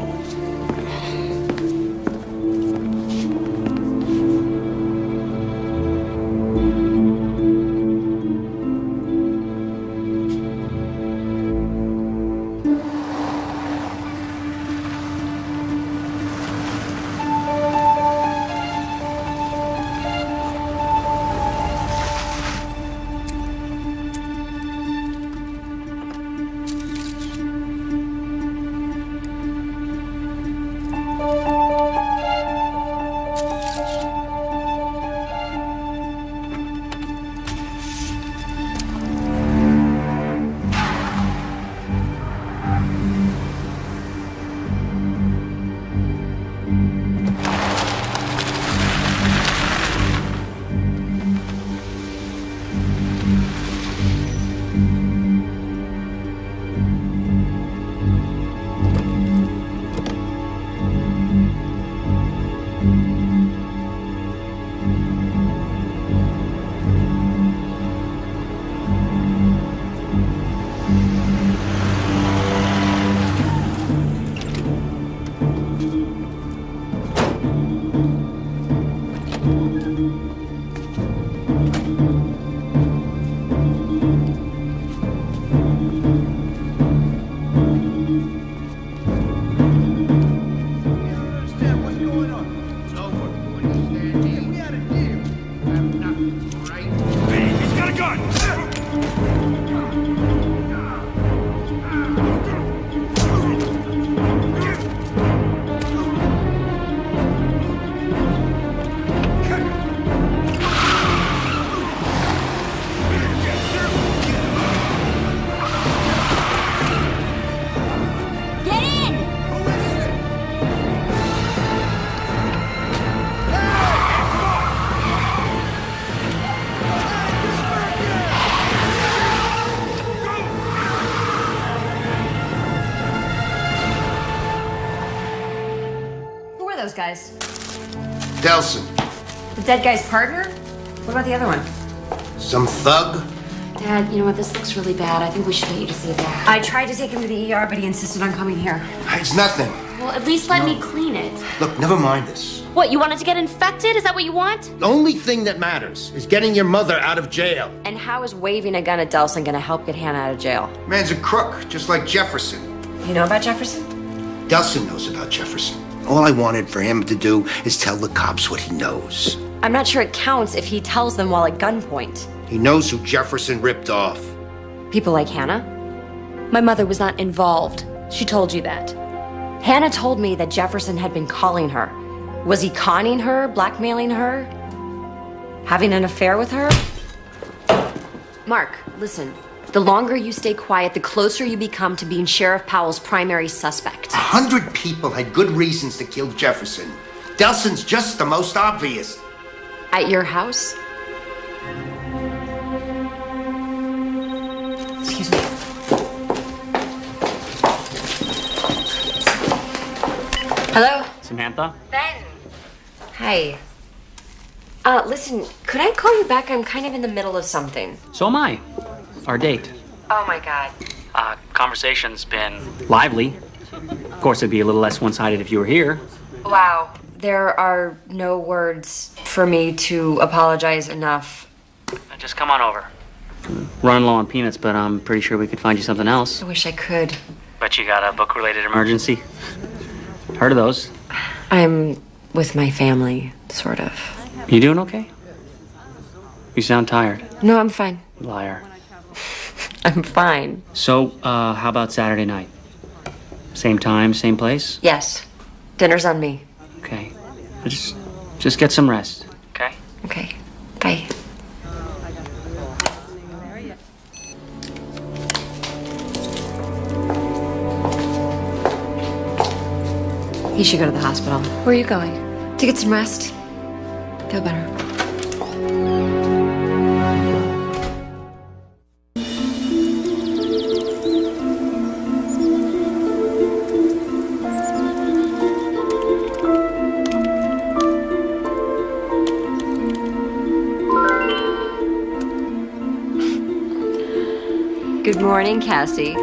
those guys? Delson. The dead guy's partner? What about the other one? Some thug? Dad, you know what? This looks really bad. I think we should get you to see a doctor. I tried to take him to the ER, but he insisted on coming here. It's nothing. Well, at least let me clean it. Look, never mind this. What, you want it to get infected? Is that what you want? The only thing that matters is getting your mother out of jail. And how is waving a gun at Delson gonna help get Hannah out of jail? Man's a crook, just like Jefferson. You know about Jefferson? Delson knows about Jefferson. All I wanted for him to do is tell the cops what he knows. I'm not sure it counts if he tells them while at gunpoint. He knows who Jefferson ripped off. People like Hannah? My mother was not involved. She told you that. Hannah told me that Jefferson had been calling her. Was he conning her, blackmailing her? Having an affair with her? Mark, listen. The longer you stay quiet, the closer you become to being Sheriff Powell's primary suspect. 100 people had good reasons to kill Jefferson. Delson's just the most obvious. At your house? Excuse me. Hello? Samantha? Ben. Hi. Listen, could I call you back? I'm kind of in the middle of something. So am I. Our date. Oh my God. Conversation's been lively. Of course, it'd be a little less one-sided if you were here. Wow. There are no words for me to apologize enough. Just come on over. Running low on peanuts, but I'm pretty sure we could find you something else. I wish I could. But you got a book-related emergency? Heard of those? I'm with my family, sort of. You doing okay? You sound tired. No, I'm fine. Liar. I'm fine. So, how about Saturday night? Same time, same place? Yes. Dinner's on me. Okay. Just get some rest. Okay? Okay. Bye. You should go to the hospital. Where are you going? To get some rest. Feel better. Good morning, Cassie.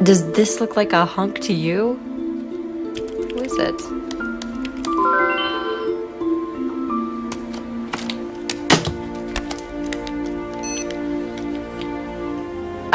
Does this look like a hunk to you? Who is it?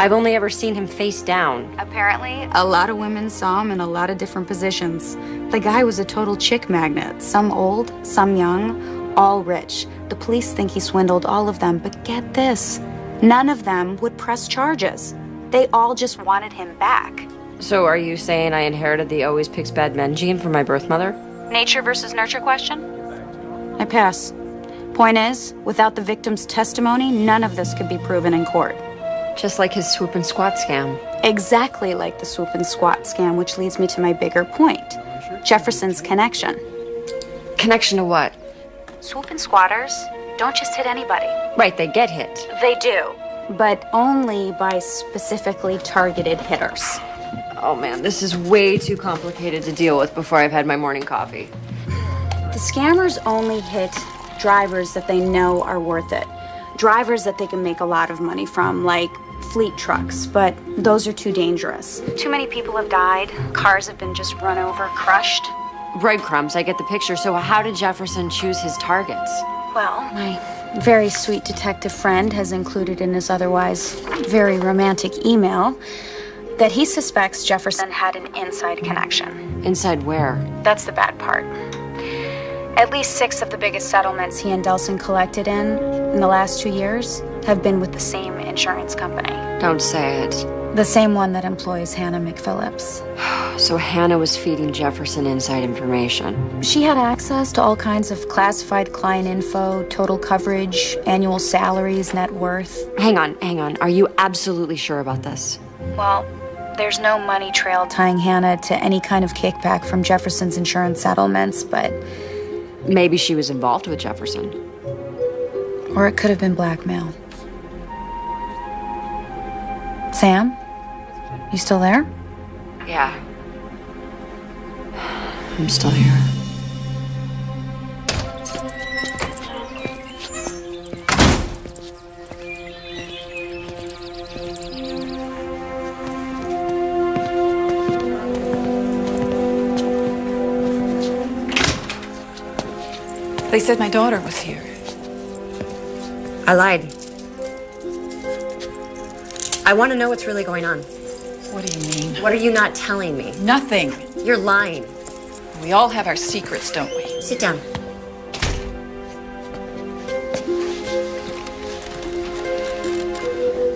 I've only ever seen him face down. Apparently, a lot of women saw him in a lot of different positions. The guy was a total chick magnet. Some old, some young, all rich. The police think he swindled all of them, but get this. None of them would press charges. They all just wanted him back. So are you saying I inherited the always picks bad men gene from my birth mother? Nature versus nurture question? I pass. Point is, without the victim's testimony, none of this could be proven in court. Just like his swoop and squat scam. Exactly like the swoop and squat scam, which leads me to my bigger point. Jefferson's connection. Connection to what? Swoop and squatters don't just hit anybody. Right, they get hit. They do, but only by specifically targeted hitters. Oh man, this is way too complicated to deal with before I've had my morning coffee. The scammers only hit drivers that they know are worth it. Drivers that they can make a lot of money from, like fleet trucks, but those are too dangerous. Too many people have died. Cars have been just run over, crushed. Breadcrumbs, I get the picture. So how did Jefferson choose his targets? Well, my very sweet detective friend has included in his otherwise very romantic email that he suspects Jefferson had an inside connection. Inside where? That's the bad part. At least 6 of the biggest settlements he and Delson collected in the last 2 years have been with the same insurance company. Don't say it. The same one that employs Hannah McPhillips. So Hannah was feeding Jefferson inside information. She had access to all kinds of classified client info, total coverage, annual salaries, net worth. Hang on. Are you absolutely sure about this? Well, there's no money trail tying Hannah to any kind of kickback from Jefferson's insurance settlements, but... Maybe she was involved with Jefferson. Or it could have been blackmail. Sam? You still there? Yeah. I'm still here. They said my daughter was here. I lied. I want to know what's really going on. What do you mean? What are you not telling me? Nothing. You're lying. We all have our secrets, don't we? Sit down.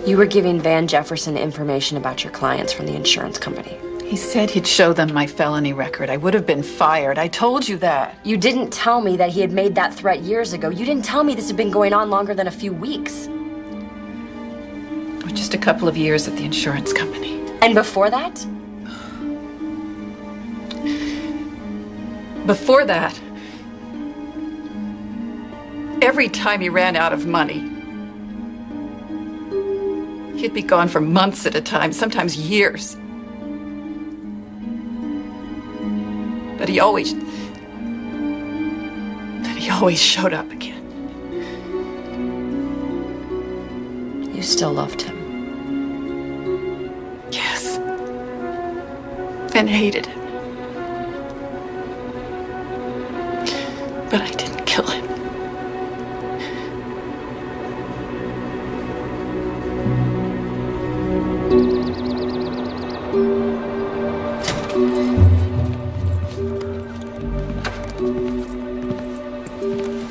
You were giving Van Jefferson information about your clients from the insurance company. He said he'd show them my felony record. I would have been fired. I told you that. You didn't tell me that he had made that threat years ago. You didn't tell me this had been going on longer than a few weeks. Or just a couple of years at the insurance company. And before that? Before that, every time he ran out of money, he'd be gone for months at a time, sometimes years. But he always showed up again. You still loved him. Yes. And hated him. But I didn't kill him.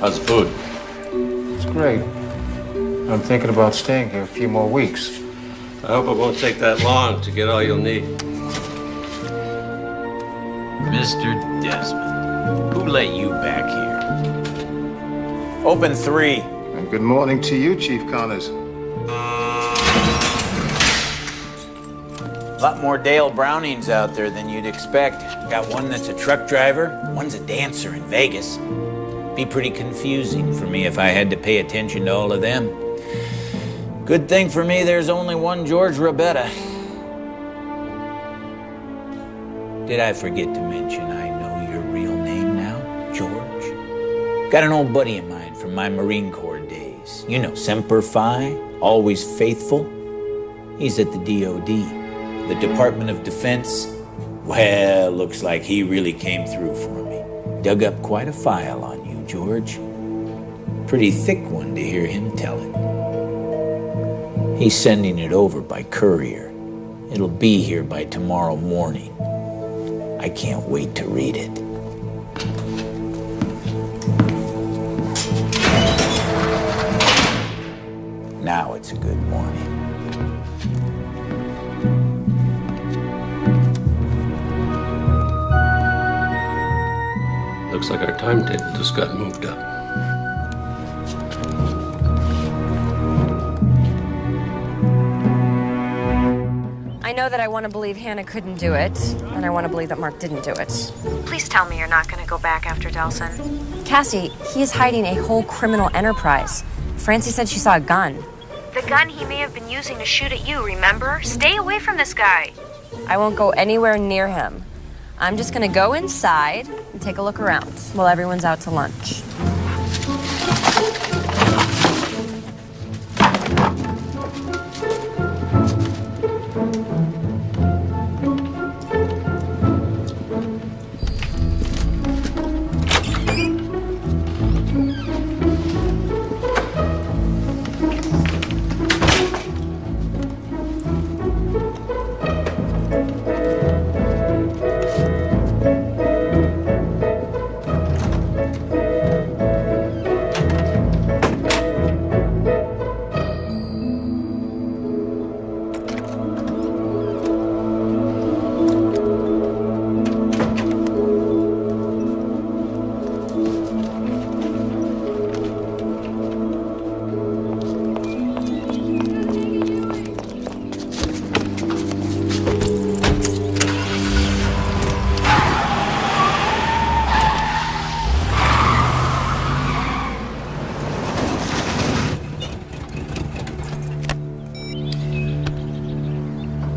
How's the food? It's great. I'm thinking about staying here a few more weeks. I hope it won't take that long to get all you'll need. Mr. Desmond, who let you back here? Open 3. And good morning to you, Chief Connors. A lot more Dale Brownings out there than you'd expect. Got one that's a truck driver, one's a dancer in Vegas. Be pretty confusing for me if I had to pay attention to all of them. Good thing for me there's only one George Rabetta. Did I forget to mention I know your real name now, George? Got an old buddy of mine from my Marine Corps days. You know, Semper Fi, always faithful. He's at the DOD, the Department of Defense. Well, looks like he really came through for me. Dug up quite a file on you, George. Pretty thick one to hear him tell it. He's sending it over by courier. It'll be here by tomorrow morning. I can't wait to read it. Now it's a good morning. Looks like our timetable just got moved up. I know that I want to believe Hannah couldn't do it, and I want to believe that Mark didn't do it. Please tell me you're not going to go back after Delson. Cassie, he is hiding a whole criminal enterprise. Francie said she saw a gun. The gun he may have been using to shoot at you, remember? Stay away from this guy. I won't go anywhere near him. I'm just gonna go inside and take a look around while everyone's out to lunch.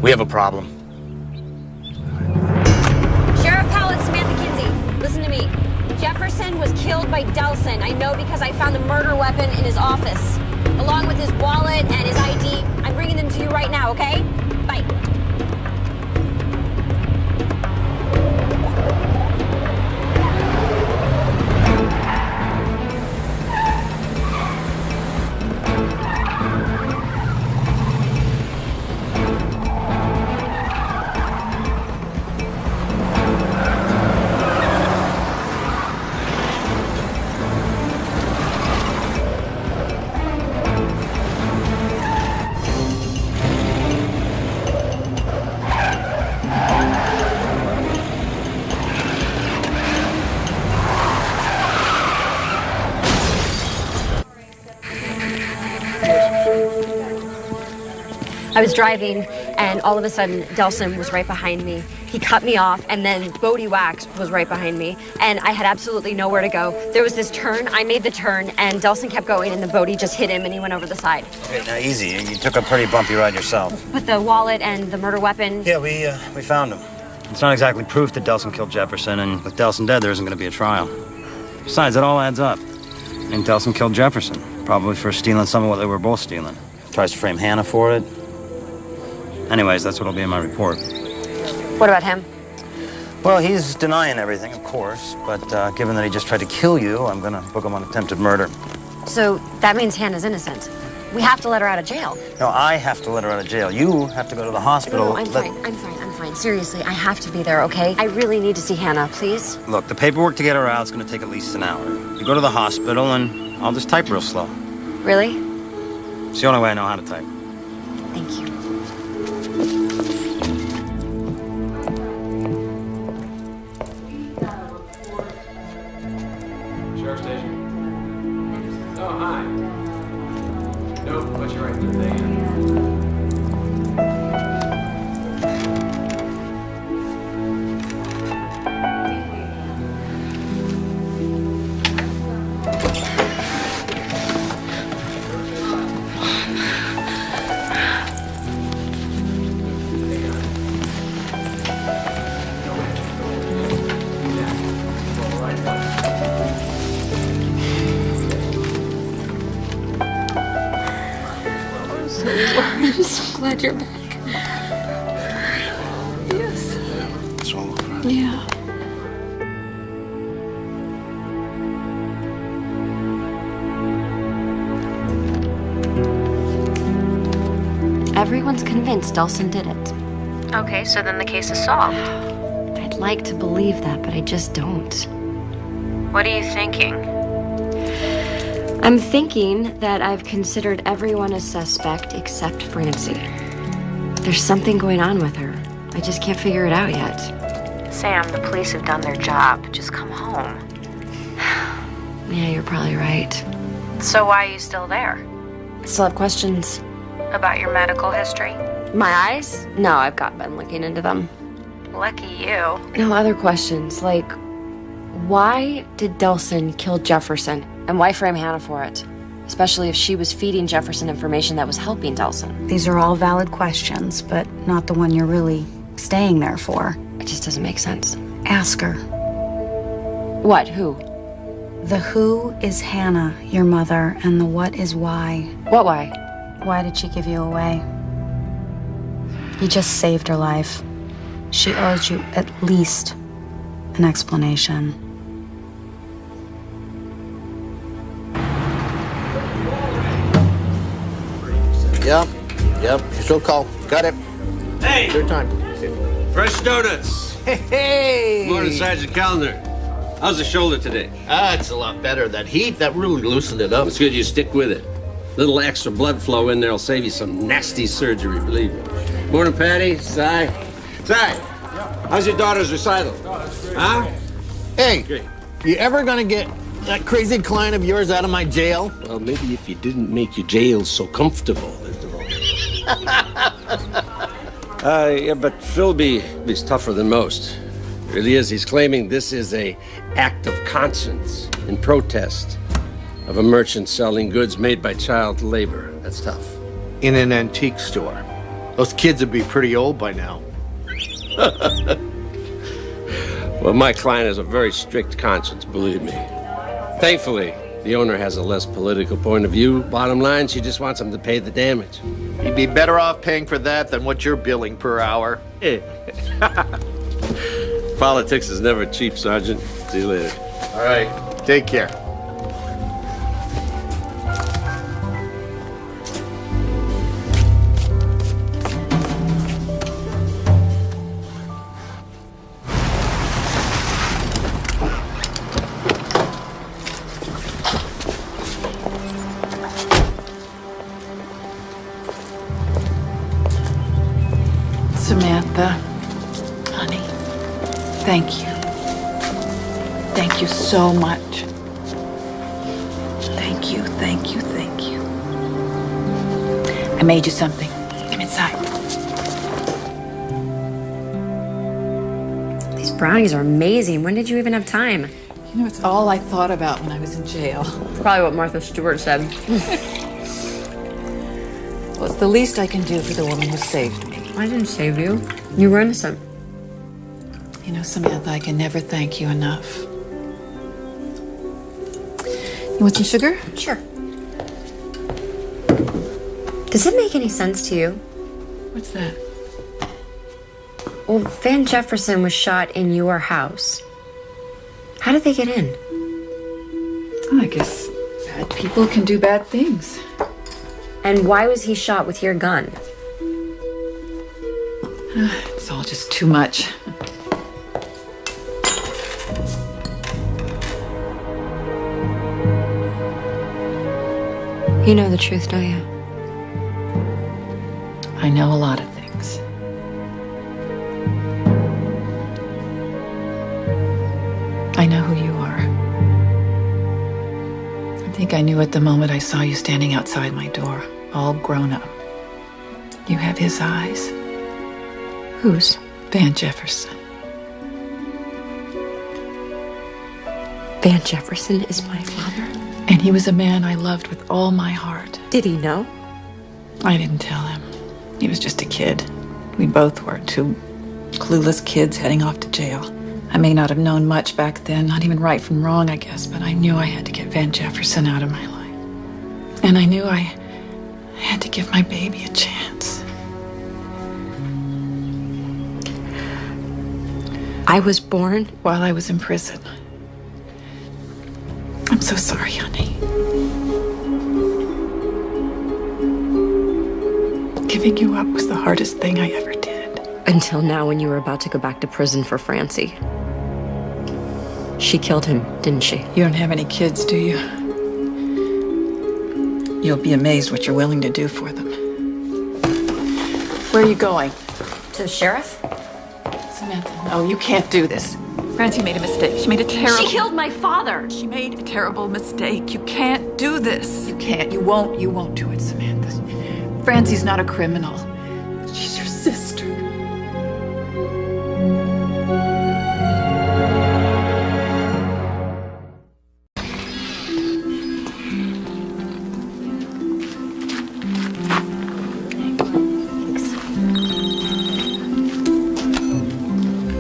We have a problem. by Delson. I know because I found the murder weapon in his office, along with his wallet and his ID. I'm bringing them to you right now, okay? Bye. I was driving, and all of a sudden, Delson was right behind me. He cut me off, and then Bodie Wax was right behind me, and I had absolutely nowhere to go. There was this turn, I made the turn, and Delson kept going, and then Bodie just hit him, and he went over the side. Okay, now easy. You took a pretty bumpy ride yourself. But the wallet and the murder weapon... Yeah, we found him. It's not exactly proof that Delson killed Jefferson, and with Delson dead, there isn't going to be a trial. Besides, it all adds up. And Delson killed Jefferson, probably for stealing some of what they were both stealing. Tries to frame Hannah for it. Anyways, that's what'll be in my report. What about him? Well, he's denying everything, of course, but given that he just tried to kill you, I'm gonna book him on attempted murder. So that means Hannah's innocent. We have to let her out of jail. No, I have to let her out of jail. You have to go to the hospital. No, I'm fine. Seriously, I have to be there, okay? I really need to see Hannah, please. Look, the paperwork to get her out is gonna take at least an hour. You go to the hospital, and I'll just type real slow. Really? It's the only way I know how to type. Thank you. Sheriff Station. Oh, hi. Nope, but you're right there. Thank you. I'm so glad you're back. Yes. It's all over. Yeah. Everyone's convinced Delson did it. Okay, so then the case is solved. I'd like to believe that, but I just don't. What are you thinking? I'm thinking that I've considered everyone a suspect except Francie. There's something going on with her. I just can't figure it out yet. Sam, the police have done their job. Just come home. Yeah, you're probably right. So why are you still there? I still have questions. About your medical history? My eyes? No, I've been looking into them. Lucky you. No, other questions, like, why did Delson kill Jefferson? And why frame Hannah for it? Especially if she was feeding Jefferson information that was helping Delson. These are all valid questions, but not the one you're really staying there for. It just doesn't make sense. Ask her. What? Who? The who is Hannah, your mother, and the what is why. What why? Why did she give you away? You just saved her life. She owes you at least an explanation. Yep, she'll call. Got it. Hey! It's your time. Fresh donuts. Hey! Morning, Sergeant Calendar. How's the shoulder today? It's a lot better. That heat, that really loosened it up. It's good you stick with it. Little extra blood flow in there will save you some nasty surgery, believe me. Morning, Patty. Si. How's your daughter's recital? Huh? Hey, Great. you ever gonna get that crazy client of yours out of my jail? Well, maybe if you didn't make your jail so comfortable. Yeah, but Philby's tougher than most. Really is. He's claiming this is a act of conscience in protest of a merchant selling goods made by child labor. That's tough. In an antique store. Those kids would be pretty old by now. Well, my client has a very strict conscience, believe me. Thankfully, the owner has a less political point of view. Bottom line, she just wants him to pay the damage. You'd be better off paying for that than what you're billing per hour. Politics is never cheap, Sergeant. See you later. All right, take care. Samantha, honey, thank you. Thank you so much. Thank you, thank you, thank you. I made you something. Come inside. These brownies are amazing. When did you even have time? You know, it's all I thought about when I was in jail. Probably what Martha Stewart said. Well, it's the least I can do for the woman who saved me. I didn't save you. You were innocent. You know, Samantha, I can never thank you enough. You want some sugar? Sure. Does it make any sense to you? What's that? Well, Van Jefferson was shot in your house. How did they get in? I guess bad people can do bad things. And why was he shot with your gun? It's all just too much. You know the truth, don't you? I know a lot of things. I know who you are. I think I knew at the moment I saw you standing outside my door, all grown up. You have his eyes. Whose? Van Jefferson. Van Jefferson is my father? And he was a man I loved with all my heart. Did he know? I didn't tell him. He was just a kid. We both were two clueless kids heading off to jail. I may not have known much back then, not even right from wrong, I guess, but I knew I had to get Van Jefferson out of my life. And I knew I had to give my baby a chance. I was born while I was in prison. I'm so sorry, honey. Giving you up was the hardest thing I ever did. Until now, when you were about to go back to prison for Francie. She killed him, didn't she? You don't have any kids, do you? You'll be amazed what you're willing to do for them. Where are you going? To the sheriff? Samantha, no, you can't do this. Francie made a mistake. She made a terrible... She killed my father! She made a terrible mistake. You can't do this. You can't. You won't do it, Samantha. Francie's not a criminal. She's your sister.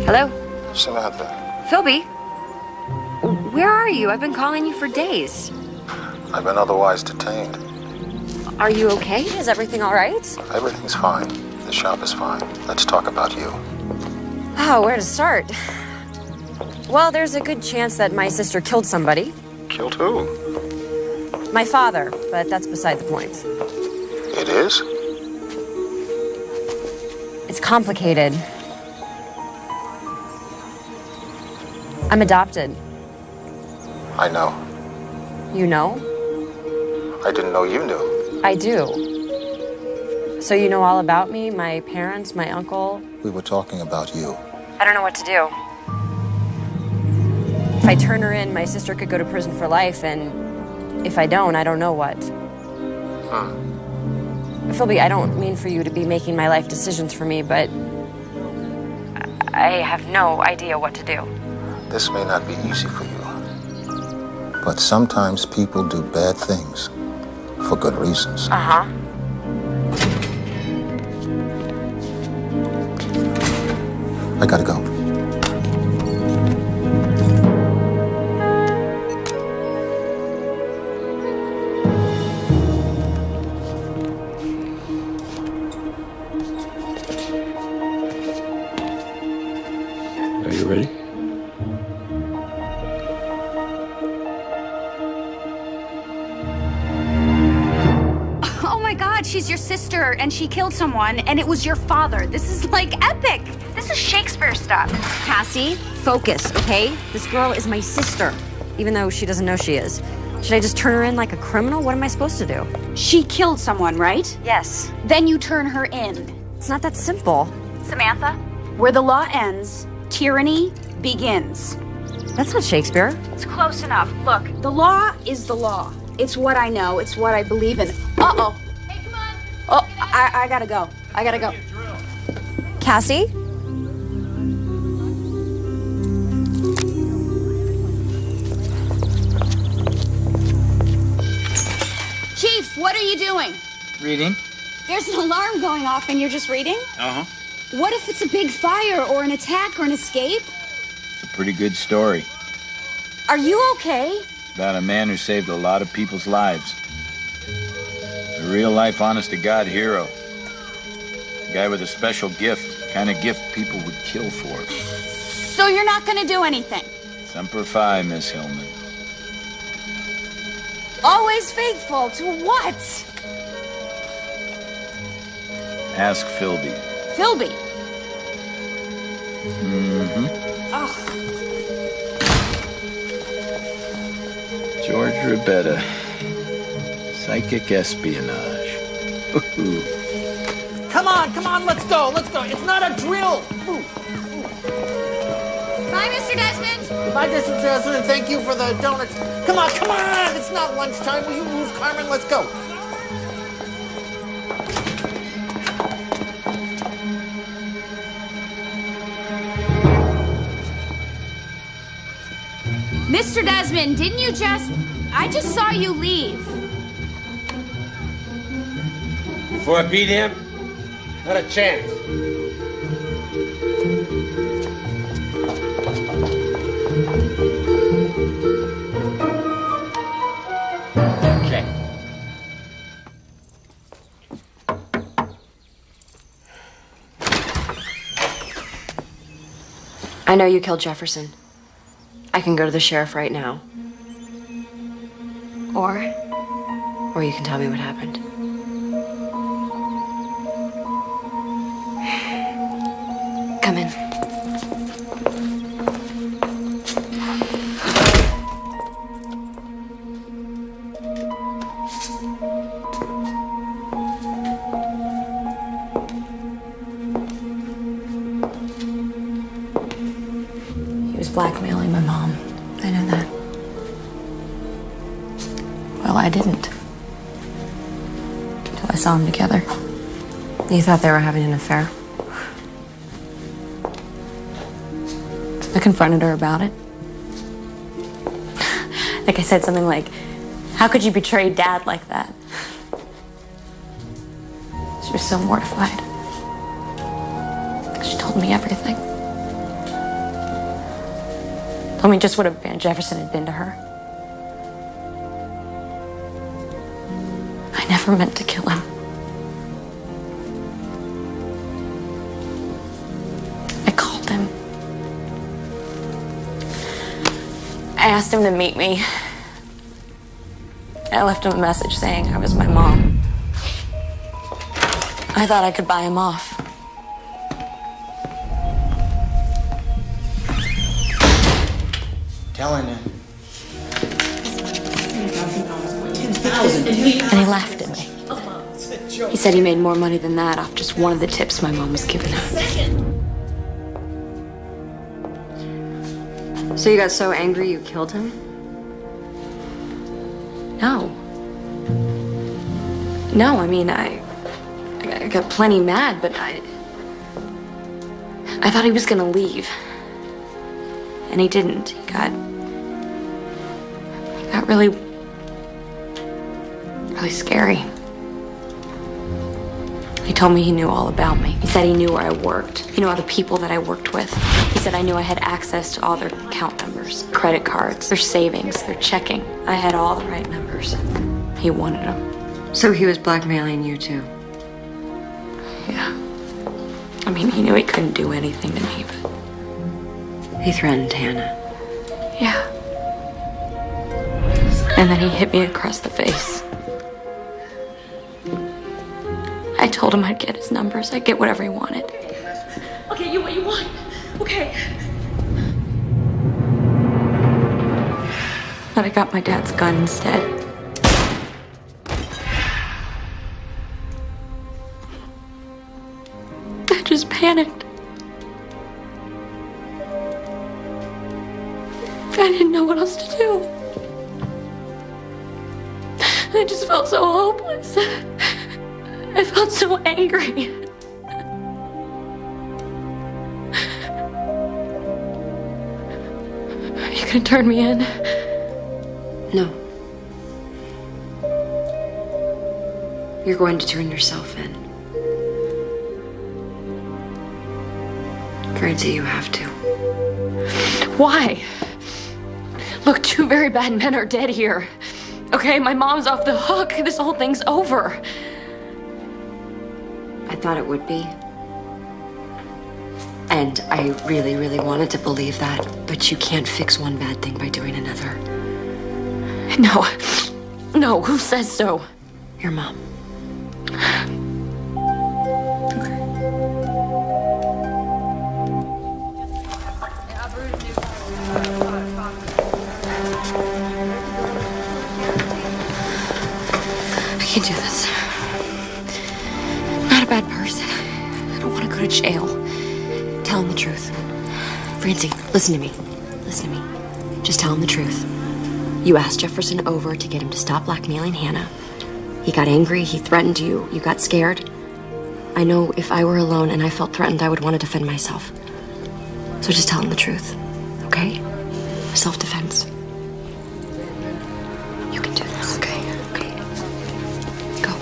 Hello? Samantha. Philby? Where are you? I've been calling you for days. I've been otherwise detained. Are you okay? Is everything all right? Everything's fine. The shop is fine. Let's talk about you. Oh, where to start? Well, there's a good chance that my sister killed somebody. Killed who? My father, but that's beside the point. It is? It's complicated. I'm adopted. I know. You know? I didn't know you knew. I do. So you know all about me, my parents, my uncle? We were talking about you. I don't know what to do. If I turn her in, my sister could go to prison for life, and if I don't know what. Philby, I don't mean for you to be making my life decisions for me, but I have no idea what to do. This may not be easy for you. But sometimes people do bad things for good reasons. Uh-huh. I gotta go. she's your sister and she killed someone and it was your father. This is like epic. This is Shakespeare stuff. Cassie, focus, okay? This girl is my sister, even though she doesn't know she is. Should I just turn her in like a criminal? What am I supposed to do? She killed someone, right? Yes. Then you turn her in. It's not that simple. Samantha, where the law ends, tyranny begins. That's not Shakespeare. It's close enough. Look, the law is the law. It's what I know. It's what I believe in. Uh-oh. Hey, come on. Oh, I gotta go. I gotta go. Cassie? Chief, what are you doing? Reading. There's an alarm going off and you're just reading? Uh-huh. What if it's a big fire or an attack or an escape? It's a pretty good story. Are you okay? About a man who saved a lot of people's lives. A real-life, honest-to-God hero. A guy with a special gift. Kind of gift people would kill for. So you're not gonna do anything? Semper Fi, Miss Hillman. Always faithful to what? Ask Philby. Philby. Mm-hmm. Oh. George Rebetta. Psychic espionage. Ooh. Come on, let's go. It's not a drill. Bye, Mr. Desmond. Goodbye, Mr. Desmond. Thank you for the donuts. Come on. It's not lunchtime. Will you move, Carmen? Let's go. Mr. Desmond, didn't you I just saw you leave. Before I beat him, not a chance. Check. I know you killed Jefferson. I can go to the sheriff right now. Or you can tell me what happened. Come in. He was blackmailing my mom. I know that. Well, I didn't. Until I saw them together. You thought they were having an affair? I confronted her about it. Like I said something like, how could you betray Dad like that? She was so mortified. She told me everything. Told me just what Van Jefferson had been to her. I never meant to kill him. I called him. I asked him to meet me. I left him a message saying I was my mom. I thought I could buy him off. Tell her now. And he laughed at me. He said he made more money than that off just one of the tips my mom was giving him. So you got so angry you killed him? No. No, I mean, I got plenty mad, but I thought he was gonna leave. And he didn't. He got really scary. He told me he knew all about me. He said he knew where I worked. He knew all the people that I worked with. He said I knew I had access to all their account numbers, credit cards, their savings, their checking. I had all the right numbers. He wanted them. So he was blackmailing you too? Yeah. I mean, he knew he couldn't do anything to me, but... He threatened Hannah. Yeah. And then he hit me across the face. I told him I'd get his numbers. I'd get whatever he wanted. I'll get you what you want. Okay. But I got my dad's gun instead. I just panicked. I didn't know what else to do. I just felt so hopeless. I felt so angry. Are you gonna turn me in? No. You're going to turn yourself in. Francie, you have to. Why? Look, 2 very bad men are dead here. Okay, my mom's off the hook. This whole thing's over. I thought it would be. And I really, really wanted to believe that. But you can't fix one bad thing by doing another. No. No, who says so? Your mom. I can't do this. I'm not a bad person. I don't want to go to jail. Tell him the truth. Francie, listen to me. Listen to me. Just tell him the truth. You asked Jefferson over to get him to stop blackmailing Hannah. He got angry, he threatened you, you got scared. I know if I were alone and I felt threatened, I would want to defend myself. So just tell him the truth, okay? Self-defense. You can do this. Okay. Go.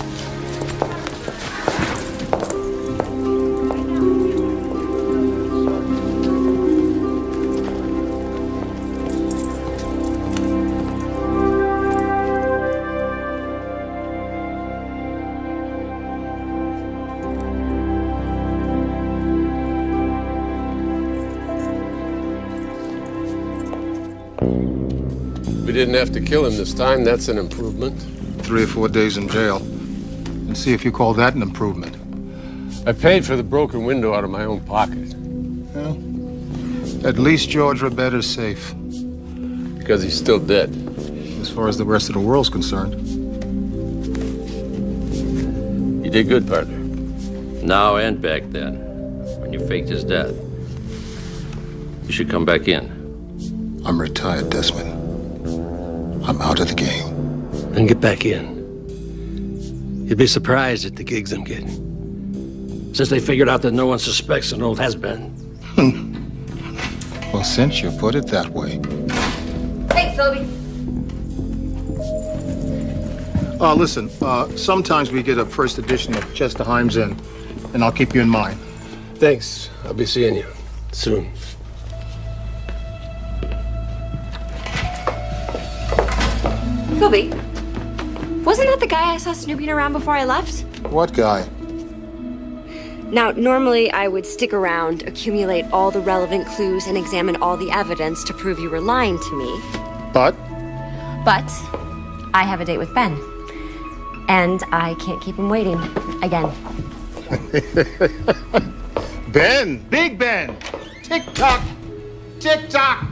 We didn't have to kill him this time. That's an improvement. 3 or 4 days in jail. And see if you call that an improvement. I paid for the broken window out of my own pocket. Well, at least George Roberta's safe. Because he's still dead. As far as the rest of the world's concerned. You did good, partner. Now and back then, when you faked his death. You should come back in. I'm retired, Desmond. I'm out of the game. Then get back in. You'd be surprised at the gigs I'm getting. Since they figured out that no one suspects an old has-been. Well, since you put it that way. Hey, Philby. Listen, sometimes we get a first edition of Chester Himes in, and I'll keep you in mind. Thanks. I'll be seeing you soon. Philby, wasn't that the guy I saw snooping around before I left? What guy? Now, normally I would stick around, accumulate all the relevant clues, and examine all the evidence to prove you were lying to me. But I have a date with Ben. And I can't keep him waiting. Again. Ben! Big Ben! Tick-tock! Tick-tock!